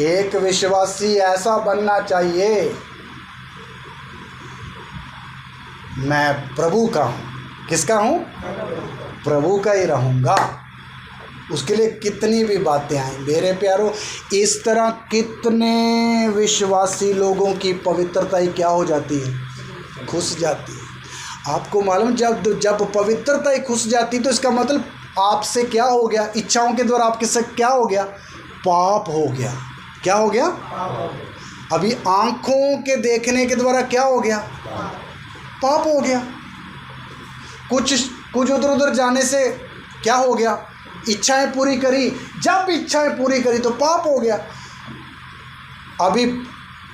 एक विश्वासी ऐसा बनना चाहिए, मैं प्रभु का हूँ। किसका हूँ? प्रभु का ही रहूँगा। उसके लिए कितनी भी बातें आए। मेरे प्यारो, इस तरह कितने विश्वासी लोगों की पवित्रता ही क्या हो जाती है? खुश जाती है। आपको मालूम, जब पवित्रता ही खुश जाती तो इसका मतलब आपसे क्या हो गया? इच्छाओं के द्वारा आपके से क्या हो गया? पाप हो गया। क्या हो गया? अभी आँखों के देखने के द्वारा क्या हो गया? पाप हो गया। कुछ उधर उधर जाने से क्या हो गया? इच्छाएं पूरी करी, जब इच्छाएं पूरी करी तो पाप हो गया। अभी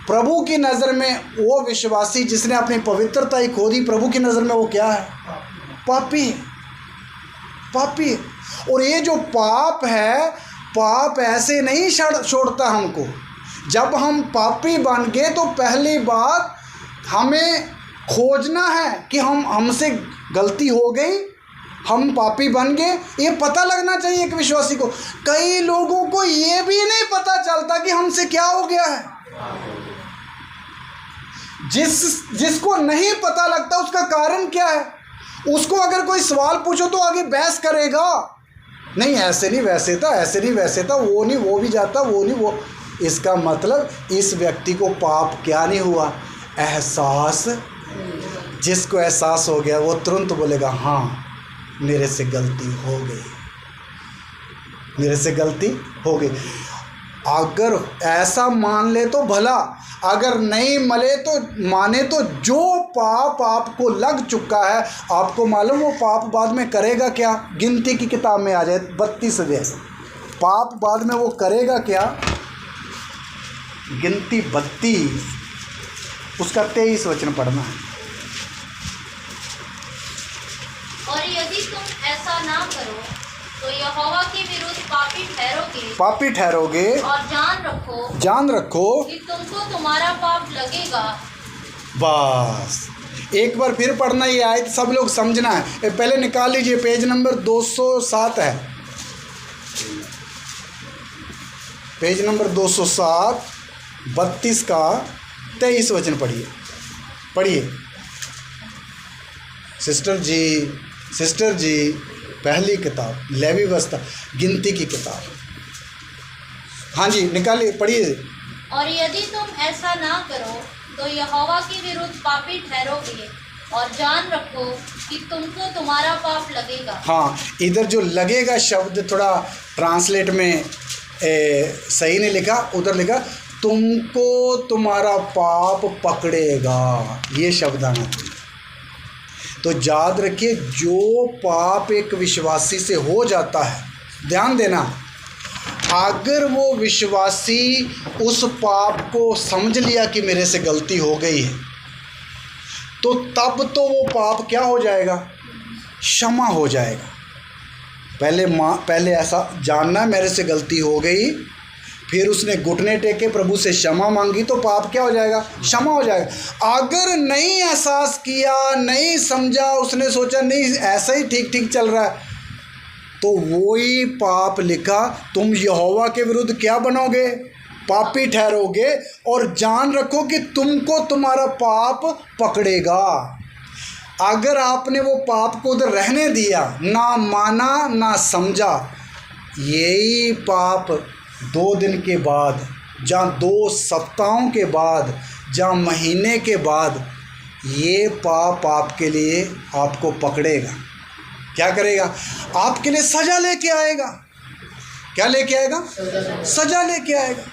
प्रभु की नज़र में वो विश्वासी जिसने अपनी पवित्रता ही खो दी, प्रभु की नज़र में वो क्या है? पापी है। पापी है। और ये जो पाप है, पाप ऐसे नहीं छोड़ता हमको। जब हम पापी बन गए तो पहली बात हमें खोजना है कि हमसे गलती हो गई, हम पापी बन गए। ये पता लगना चाहिए एक विश्वासी को। कई लोगों को ये भी नहीं पता चलता कि हमसे क्या हो गया है। जिसको नहीं पता लगता उसका कारण क्या है? उसको अगर कोई सवाल पूछो तो आगे बहस करेगा, नहीं ऐसे नहीं वैसे था, ऐसे नहीं वैसे था, वो नहीं वो भी जाता, वो नहीं वो। इसका मतलब इस व्यक्ति को पाप क्या नहीं हुआ? एहसास। जिसको एहसास हो गया वो तुरंत बोलेगा, हाँ मेरे से गलती हो गई, मेरे से गलती हो गई। अगर ऐसा मान ले तो भला, अगर नहीं माने तो जो पाप आपको लग चुका है, आपको मालूम वो पाप बाद में करेगा क्या? गिनती की किताब में आ जाए 32 अध्याय, पाप बाद में वो करेगा क्या? गिनती 32 उसका 23 वचन पढ़ना है। और यदि तुम ऐसा ना करो तो यहोवा के विरुद्ध पापी ठहरोगे और जान रखो कि तुमको तुम्हारा पाप लगेगा। बस एक बार फिर पढ़ना, ये आयत सब लोग समझना है। ये पहले निकाल लीजिए, पेज नंबर 207 है, पेज नंबर 207, 32 का 23 वचन पढ़िए। सिस्टर जी पहली किताब लेवी व्यवस्था गिनती की किताब, हाँ जी निकालिए, पढ़िए। और यदि तुम ऐसा ना करो तो यहोवा के विरुद्ध पापी ठहरोगे और जान रखो कि तुमको तुम्हारा पाप लगेगा। हाँ, इधर जो लगेगा शब्द थोड़ा ट्रांसलेट में सही नहीं लिखा, उधर लिखा तुमको तुम्हारा पाप पकड़ेगा, ये शब्द आना चाहिए। तो याद रखिए, जो पाप एक विश्वासी से हो जाता है, ध्यान देना, अगर वो विश्वासी उस पाप को समझ लिया कि मेरे से गलती हो गई है, तो तब तो वो पाप क्या हो जाएगा, क्षमा हो जाएगा। पहले ऐसा जानना मेरे से गलती हो गई, फिर उसने घुटने टेके प्रभु से क्षमा मांगी, तो पाप क्या हो जाएगा, क्षमा हो जाएगा। अगर नहीं एहसास किया, नहीं समझा, उसने सोचा नहीं ऐसा ही ठीक ठीक चल रहा है, तो वही पाप लिखा, तुम यहोवा के विरुद्ध क्या बनोगे, पापी ठहरोगे और जान रखो कि तुमको तुम्हारा पाप पकड़ेगा। अगर आपने वो पाप को उधर रहने दिया, ना माना ना समझा, यही पाप 2 दिन के बाद, जहाँ 2 सप्ताहों के बाद, जहाँ महीने के बाद, ये पाप आपके लिए आपको पकड़ेगा। क्या करेगा, आपके लिए सजा लेके आएगा। क्या लेके आएगा, सजा लेके आएगा।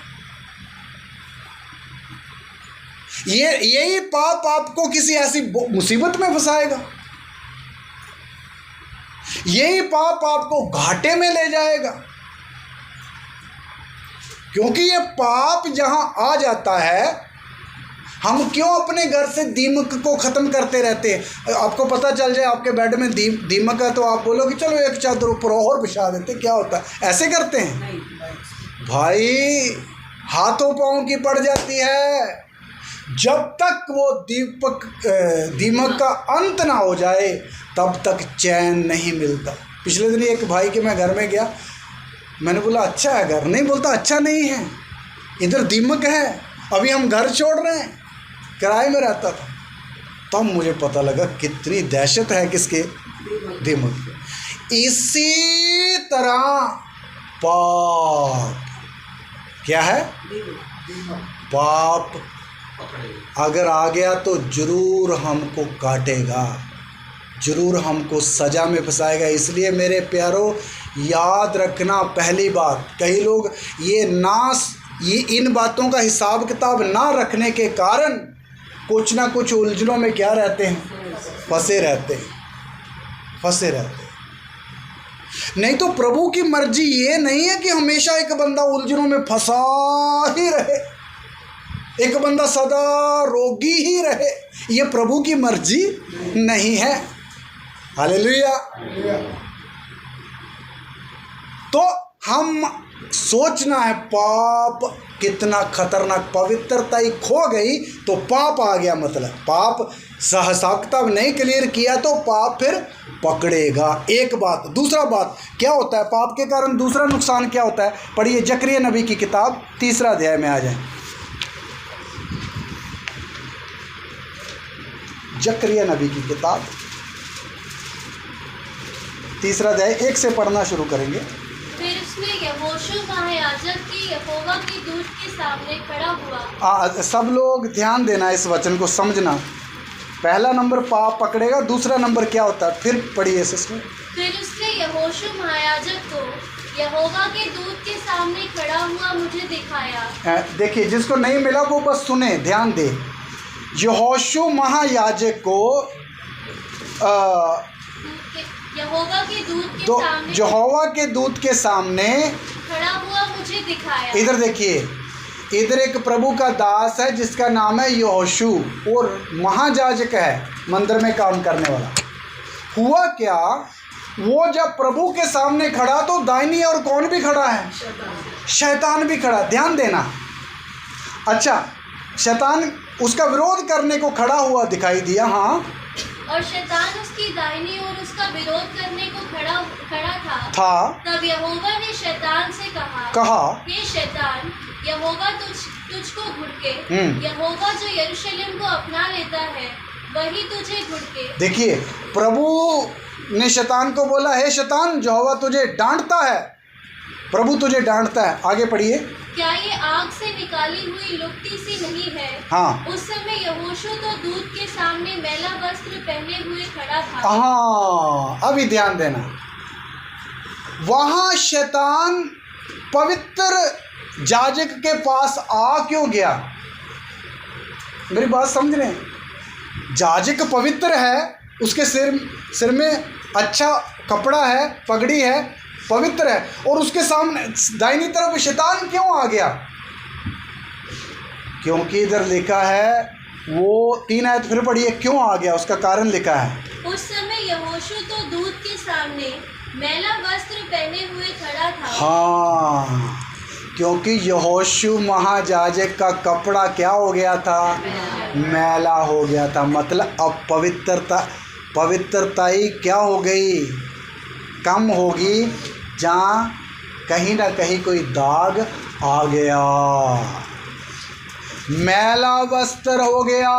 यही पाप आपको किसी ऐसी मुसीबत में फंसाएगा, यही पाप आपको घाटे में ले जाएगा। क्योंकि ये पाप जहां आ जाता है, हम क्यों अपने घर से दीमक को ख़त्म करते रहते हैं। आपको पता चल जाए आपके बेड में दीमक है, तो आप बोलोगे चलो एक चादर ऊपर और बिछा देते, क्या होता है, ऐसे करते हैं भाई, हाथों पाँव की पड़ जाती है। जब तक वो दीमक का अंत ना हो जाए, तब तक चैन नहीं मिलता। पिछले दिन एक भाई के मैं घर में गया, मैंने बोला अच्छा है घर, नहीं, बोलता अच्छा नहीं है, इधर दीमक है, अभी हम घर छोड़ रहे हैं, किराए में रहता था। तब मुझे पता लगा कितनी दहशत है किसके, दीमक। इसी तरह पाप क्या है, पाप अगर आ गया तो जरूर हमको काटेगा, जरूर हमको सजा में फंसाएगा। इसलिए मेरे प्यारों, याद रखना, पहली बात, कई लोग ये इन बातों का हिसाब किताब ना रखने के कारण कुछ ना कुछ उलझनों में क्या रहते हैं, फंसे रहते हैं। नहीं तो प्रभु की मर्जी ये नहीं है कि हमेशा एक बंदा उलझनों में फंसा ही रहे, एक बंदा सदा रोगी ही रहे। ये प्रभु की मर्जी नहीं है। हालेलुया। तो हम सोचना है पाप कितना खतरनाक, पवित्रता ही खो गई तो पाप आ गया, मतलब पाप हिसाब किताब नहीं क्लियर किया तो पाप फिर पकड़ेगा। एक बात। दूसरा बात क्या होता है पाप के कारण, दूसरा नुकसान क्या होता है, पढ़िए जकरिया नबी की किताब 3 अध्याय में आ जाए। जकरिया नबी की किताब 3 अध्याय 1 से पढ़ना शुरू करेंगे। फिर उसने यहोशू महायाजक की यहोवा के दूत के सामने खड़ा हुआ। सब लोग ध्यान देना, इस वचन को समझना। पहला नंबर पाप पकड़ेगा, दूसरा नंबर क्या होता है, फिर पढ़िए सिस्टर। फिर उसने यहोशू महायाजक को यहोवा के दूत के सामने खड़ा हुआ मुझे दिखाया। देखिए, जिसको नहीं मिला वो बस सुने, ध्यान दे। यहोशू महायाजक को यहोवा के दूत के सामने खड़ा हुआ मुझे दिखाया। इधर देखिए, इधर एक प्रभु का दास है जिसका नाम है यहोशू, और महायाजक है, मंदिर में काम करने वाला। हुआ क्या, वो जब प्रभु के सामने खड़ा तो दाहिनी और कौन भी खड़ा है? शैतान भी खड़ा। ध्यान देना। अच्छा, शैतान उसका विरोध करने को खड़ा हुआ दिखाई दिया। हाँ, और शैतान उसकी दाहिनी ओर उसका विरोध करने को खड़ा था। तब यहोवा ने शैतान से कहा, हे शैतान, यहोवा तुझको घुड़के। यहोवा जो यरूशलेम को अपना लेता है वही तुझे घुड़के। देखिए, प्रभु ने शैतान को बोला, हे शैतान, यहोवा तुझे डांटता है, प्रभु तुझे डांटता है। आगे पढ़िए। क्या ये आग से निकाली हुई लुकटी सी नहीं है? हाँ। उस समय यहोशू तो दूत के सामने मैला वस्त्र पहने हुए खड़ा था। हाँ, अभी ध्यान देना। वहां शैतान पवित्र याजक के पास आ क्यों गया? मेरी बात समझ रहे हैं? याजक पवित्र है, उसके सिर में अच्छा कपड़ा है, पगड़ी है, पवित्र है, और उसके सामने दाहिनी तरफ शैतान क्यों आ गया? क्योंकि इधर लिखा है, वो 3 आयत फिर पढ़िए, क्यों आ गया, उसका कारण लिखा है। उस समय यहोशू तो दूत के सामने मैला वस्त्र पहने हुए खड़ा था। हाँ, क्योंकि यहोशू महायाजक का कपड़ा क्या हो गया था? मैला हो गया था। मतलब अब पवित्रता ही क्या हो गई? कम होगी, जहाँ कहीं ना कहीं कोई दाग आ गया, मैला वस्त्र हो गया।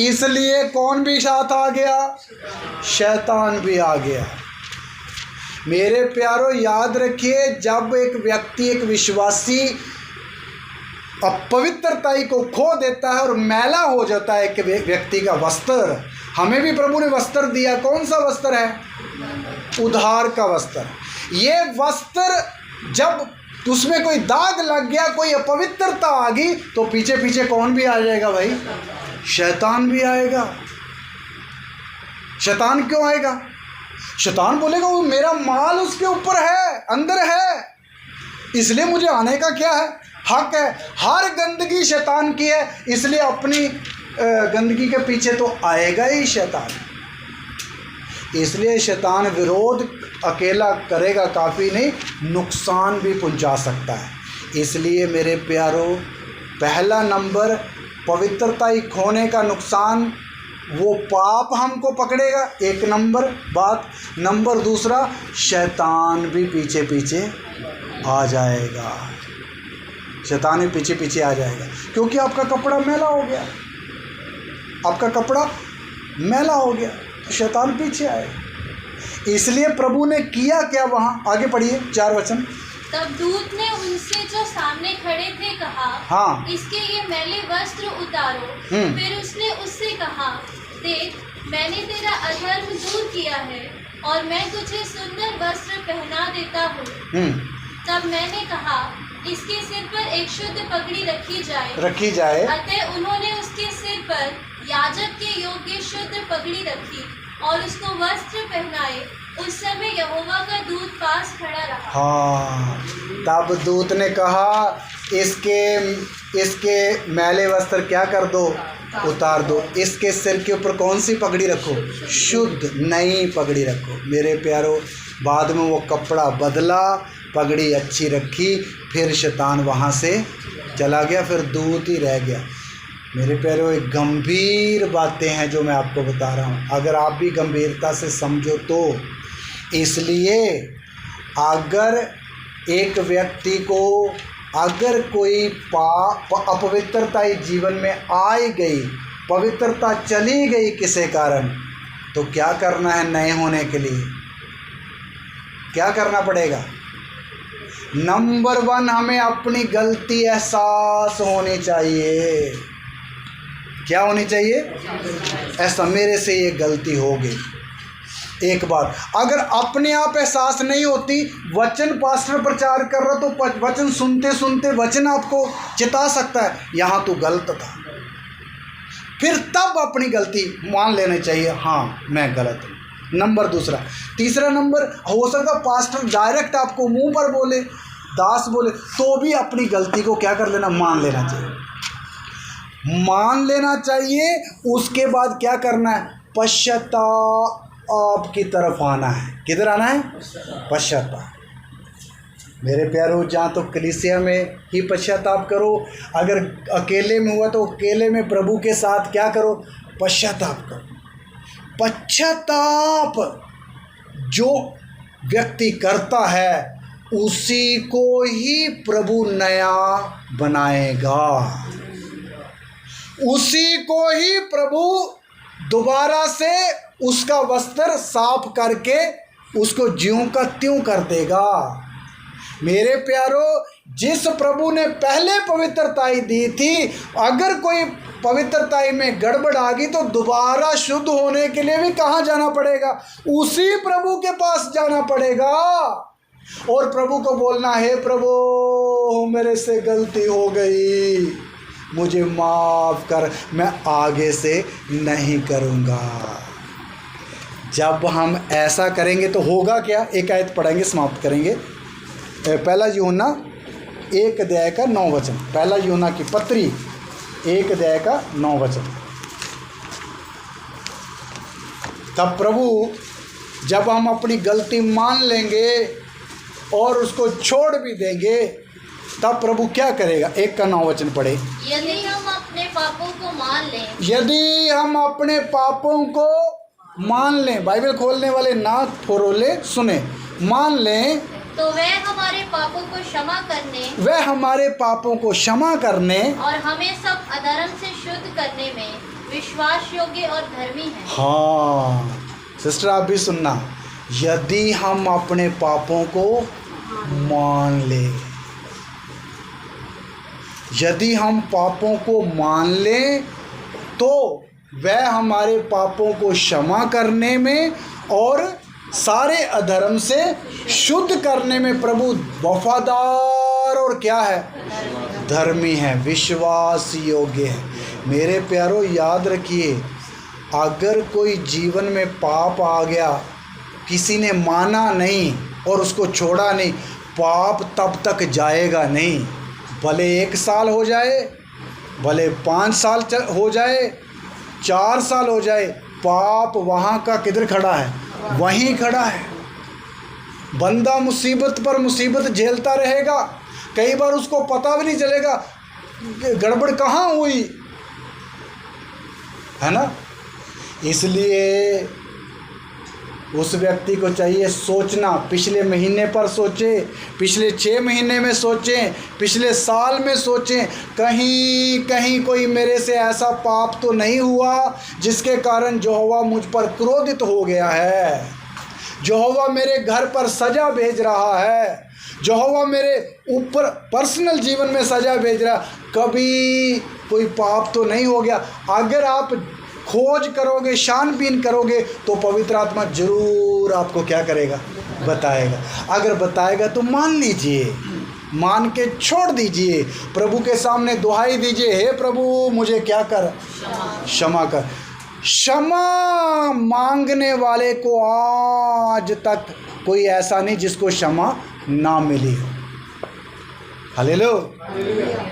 इसलिए कौन भी साथ आ गया? शैतान भी आ गया। मेरे प्यारो, याद रखिए, जब एक व्यक्ति, एक विश्वासी अपवित्रता को खो देता है और मैला हो जाता है एक व्यक्ति का वस्त्र, हमें भी प्रभु ने वस्त्र दिया। कौन सा वस्त्र है? उद्धार का वस्त्र। ये वस्त्र जब उसमें कोई दाग लग गया, कोई अपवित्रता आ गई, तो पीछे पीछे कौन भी आ जाएगा भाई? शैतान भी आएगा। शैतान क्यों आएगा? शैतान बोलेगा, वो मेरा माल उसके ऊपर है, अंदर है, इसलिए मुझे आने का क्या है? हक है। हर गंदगी शैतान की है, इसलिए अपनी गंदगी के पीछे तो आएगा ही शैतान। इसलिए शैतान विरोध अकेला करेगा काफ़ी नहीं, नुकसान भी पहुंचा सकता है। इसलिए मेरे प्यारो, पहला नंबर पवित्रता ही खोने का नुकसान, वो पाप हमको पकड़ेगा, एक नंबर बात। नंबर दूसरा, शैतान भी पीछे पीछे आ जाएगा। शैतान भी पीछे पीछे आ जाएगा, क्योंकि आपका कपड़ा मैला हो गया। आपका कपड़ा मैला हो गया, शैतान पीछे आए। इसलिए प्रभु ने किया क्या? वहाँ आगे पढ़िए 4 वचन। तब दूत ने उनसे जो सामने खड़े थे कहा, हाँ, इसके ये मैले वस्त्र उतारो। फिर उसने उससे कहा, देख, मैंने तेरा अधर्म दूर किया है और मैं तुझे सुंदर वस्त्र पहना देता हूँ। तब मैंने कहा, इसके सिर पर एक शुद्ध पगड़ी रखी जाए। अतः उन्होंने उसके सिर पर याजक के योग्य शुद्ध पगड़ी रखी और उसको वस्त्र पहनाए। उस समय यहोवा का दूत पास खड़ा रहा। हाँ, तब दूत ने कहा, इसके मैले वस्त्र क्या कर दो? उतार दो। इसके सिर के ऊपर कौन सी पगड़ी रखो? शुद्ध नई पगड़ी रखो। मेरे प्यारो, बाद में वो कपड़ा बदला, पगड़ी अच्छी रखी, फिर शैतान वहाँ से चला गया, फिर दूत ही रह गया। मेरे प्यारो, एक गंभीर बातें हैं जो मैं आपको बता रहा हूँ, अगर आप भी गंभीरता से समझो तो। इसलिए अगर एक व्यक्ति को अगर कोई अपवित्रता जीवन में आ गई, पवित्रता चली गई किसी कारण, तो क्या करना है? नए होने के लिए क्या करना पड़ेगा? नंबर 1, हमें अपनी गलती एहसास होनी चाहिए। क्या होनी चाहिए? ऐसा, मेरे से ये गलती हो गई। एक बात, अगर अपने आप एहसास नहीं होती, वचन पास्टर प्रचार कर रहा तो वचन सुनते सुनते वचन आपको चिता सकता है, यहाँ तो गलत था, फिर तब अपनी गलती मान लेनी चाहिए, हाँ मैं गलत हूँ। नंबर 2। तीसरा नंबर, हो सकता पास्टर डायरेक्ट आपको मुंह पर बोले, दास बोले, तो भी अपनी गलती को क्या कर लेना? मान लेना चाहिए। मान लेना चाहिए। उसके बाद क्या करना है? आपकी तरफ आना है। किधर आना है? पश्चाताप। मेरे प्यारों, जहाँ तो कलीसिया में ही पश्चाताप करो, अगर अकेले में हुआ तो अकेले में प्रभु के साथ क्या करो? पश्चाताप करो। पश्चाताप जो व्यक्ति करता है उसी को ही प्रभु नया बनाएगा, उसी को ही प्रभु दोबारा से उसका वस्त्र साफ करके उसको ज्यों का त्यों कर देगा। मेरे प्यारो, जिस प्रभु ने पहले पवित्रताई दी थी, अगर कोई पवित्रताई में गड़बड़ आ गई तो दोबारा शुद्ध होने के लिए भी कहाँ जाना पड़ेगा? उसी प्रभु के पास जाना पड़ेगा और प्रभु को बोलना, हे प्रभु मेरे से गलती हो गई, मुझे माफ़ कर, मैं आगे से नहीं करूँगा। जब हम ऐसा करेंगे तो होगा क्या? एक आयत पढ़ेंगे, समाप्त करेंगे। पहला यूहन्ना 1 अध्याय का 9 वचन। पहला यूहन्ना की पत्री 1 अध्याय का 9 वचन। तब प्रभु, जब हम अपनी गलती मान लेंगे और उसको छोड़ भी देंगे, तब प्रभु क्या करेगा? 1 का 9 वचन पढ़े। यदि हम अपने पापों को मान लें, यदि हम अपने पापों को मान लें, बाइबल खोलने वाले ना फरोले सुने, मान लें, तो वह हमारे पापों को क्षमा करने, वह हमारे पापों को क्षमा करने और हमें सब अधर्म से शुद्ध करने में विश्वास योग्य और धर्मी है। हाँ सिस्टर, आप भी सुनना, यदि हम अपने पापों को मान ले, यदि हम पापों को मान लें तो वह हमारे पापों को क्षमा करने में और सारे अधर्म से शुद्ध करने में प्रभु वफादार और क्या है? धर्मी है, विश्वास योग्य है। मेरे प्यारो, याद रखिए, अगर कोई जीवन में पाप आ गया, किसी ने माना नहीं और उसको छोड़ा नहीं, पाप तब तक जाएगा नहीं। भले 1 साल हो जाए, भले 5 साल हो जाए, 4 साल हो जाए, पाप वहाँ का किधर खड़ा है? वहीं खड़ा है। बंदा मुसीबत पर मुसीबत झेलता रहेगा, कई बार उसको पता भी नहीं चलेगा गड़बड़ कहाँ हुई, है ना? इसलिए उस व्यक्ति को चाहिए सोचना, पिछले महीने पर सोचे, पिछले 6 महीने में सोचें, पिछले साल में सोचें, कहीं कहीं कोई मेरे से ऐसा पाप तो नहीं हुआ जिसके कारण यहोवा मुझ पर क्रोधित हो गया है, यहोवा मेरे घर पर सज़ा भेज रहा है, यहोवा मेरे ऊपर पर्सनल जीवन में सज़ा भेज रहा, कभी कोई पाप तो नहीं हो गया। अगर आप खोज करोगे, छानबीन करोगे तो पवित्र आत्मा जरूर आपको क्या करेगा? बताएगा। अगर बताएगा तो मान लीजिए, मान के छोड़ दीजिए, प्रभु के सामने दुहाई दीजिए, हे प्रभु मुझे क्या कर? क्षमा कर। क्षमा मांगने वाले को आज तक कोई ऐसा नहीं जिसको क्षमा ना मिली हो। हालेलुया।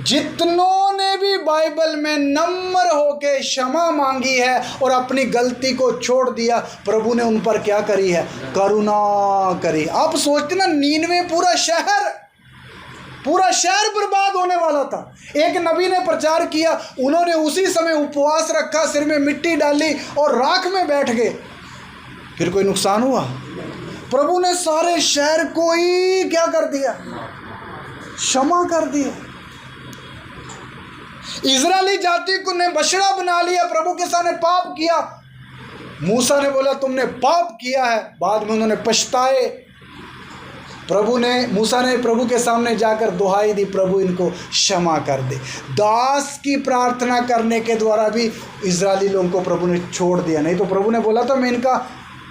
जितनों ने भी बाइबल में नम्र होके क्षमा मांगी है और अपनी गलती को छोड़ दिया, प्रभु ने उन पर क्या करी है? करुणा करी। आप सोचते ना, 99 पूरा शहर बर्बाद होने वाला था। एक नबी ने प्रचार किया, उन्होंने उसी समय उपवास रखा, सिर में मिट्टी डाली और राख में बैठ गए, फिर कोई नुकसान हुआ? प्रभु ने सारे शहर को ही क्या कर दिया? क्षमा कर दिया। इजरायली जाति को ने बछड़ा बना लिया, प्रभु के सामने पाप किया। मूसा ने बोला तुमने पाप किया है, बाद में उन्होंने पछताए। मूसा ने प्रभु के सामने जाकर दुहाई दी, प्रभु इनको क्षमा कर दे। दास की प्रार्थना करने के द्वारा भी इजरायली लोगों को प्रभु ने छोड़ दिया, नहीं तो प्रभु ने बोला था मैं इनका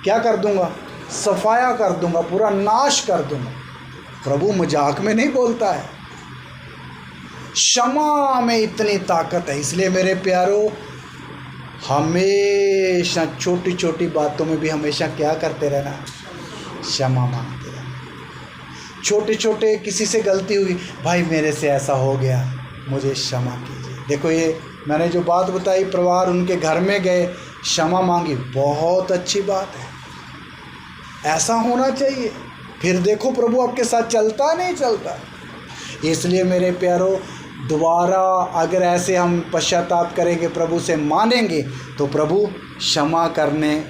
क्या कर दूंगा? सफाया कर दूंगा, पूरा नाश कर दूंगा। प्रभु मजाक में नहीं बोलता है। क्षमा में इतनी ताकत है। इसलिए मेरे प्यारो, हमेशा छोटी छोटी बातों में भी हमेशा क्या करते रहना? क्षमा मांगते रहना। छोटे छोटे किसी से गलती हुई, भाई मेरे से ऐसा हो गया, मुझे क्षमा कीजिए। देखो ये मैंने जो बात बताई, परिवार उनके घर में गए, क्षमा मांगी, बहुत अच्छी बात है, ऐसा होना चाहिए। फिर देखो प्रभु आपके साथ चलता नहीं चलता। इसलिए मेरे प्यारों, दोबारा अगर ऐसे हम पश्चाताप करेंगे, प्रभु से मानेंगे, तो प्रभु क्षमा करने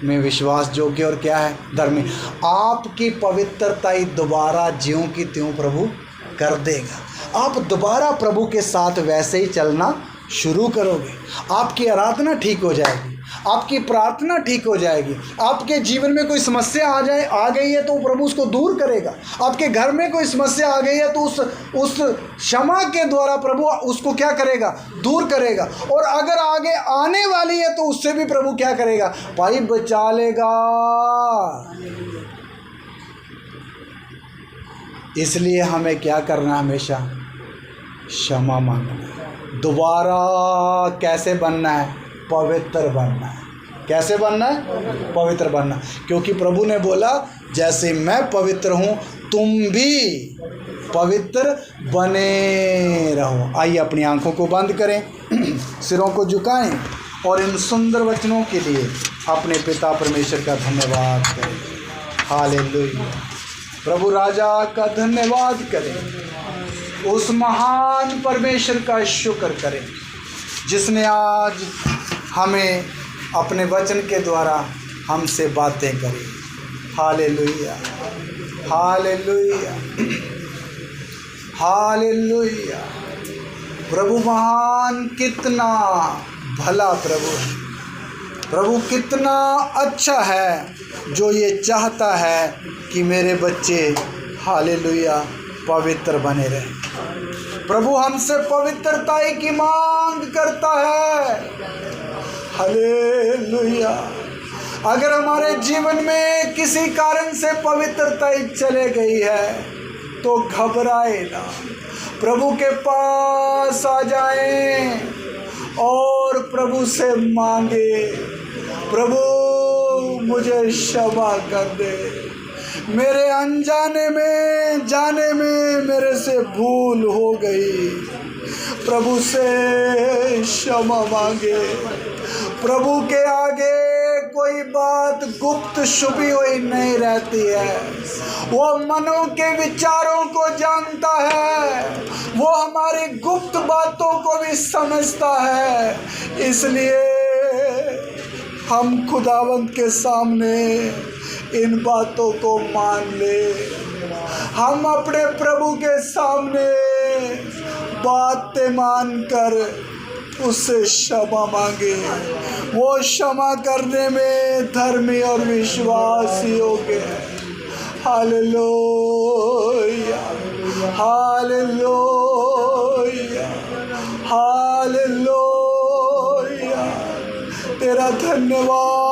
में विश्वास योग्य और क्या है, धर्मी। आपकी पवित्रता ही दोबारा ज्यों की त्यों प्रभु कर देगा। आप दोबारा प्रभु के साथ वैसे ही चलना शुरू करोगे। आपकी आराधना ठीक हो जाएगी, आपकी प्रार्थना ठीक हो जाएगी। आपके जीवन में कोई समस्या आ गई है तो प्रभु उसको दूर करेगा। आपके घर में कोई समस्या आ गई है तो उस क्षमा के द्वारा प्रभु उसको क्या करेगा, दूर करेगा। और अगर आगे आने वाली है तो उससे भी प्रभु क्या करेगा, भाई बचा लेगा। इसलिए हमें क्या करना, हमेशा क्षमा मांगना है। दोबारा कैसे बनना है, पवित्र बनना है। कैसे बनना है, पवित्र बनना। क्योंकि प्रभु ने बोला जैसे मैं पवित्र हूँ तुम भी पवित्र बने रहो। आइए अपनी आंखों को बंद करें, सिरों को झुकाएं और इन सुंदर वचनों के लिए अपने पिता परमेश्वर का धन्यवाद करें। हालेलुया। प्रभु राजा का धन्यवाद करें, उस महान परमेश्वर का शुक्र करें जिसने आज हमें अपने वचन के द्वारा हमसे बातें करी। Hallelujah, hallelujah, hallelujah. प्रभु महान, कितना भला प्रभु है। प्रभु कितना अच्छा है जो ये चाहता है कि मेरे बच्चे हालेलुया पवित्र बने रहें। प्रभु हमसे पवित्रता की मांग करता है। हालेलुया। अगर हमारे जीवन में किसी कारण से पवित्रता चले गई है तो घबराए ना, प्रभु के पास आ जाएं और प्रभु से मांगे, प्रभु मुझे क्षमा कर दे, मेरे अनजाने में जाने में मेरे से भूल हो गई। प्रभु से क्षमा मांगे। प्रभु के आगे कोई बात गुप्त छुपी हुई नहीं रहती है। वो मनों के विचारों को जानता है, वो हमारी गुप्त बातों को भी समझता है। इसलिए हम खुदावंत के सामने इन बातों को मान ले। हम अपने प्रभु के सामने बातें मानकर उससे क्षमा मांगे। वो क्षमा करने में धर्मी और विश्वासी योग्य है। Hallelujah, hallelujah, hallelujah. तेरा धन्यवाद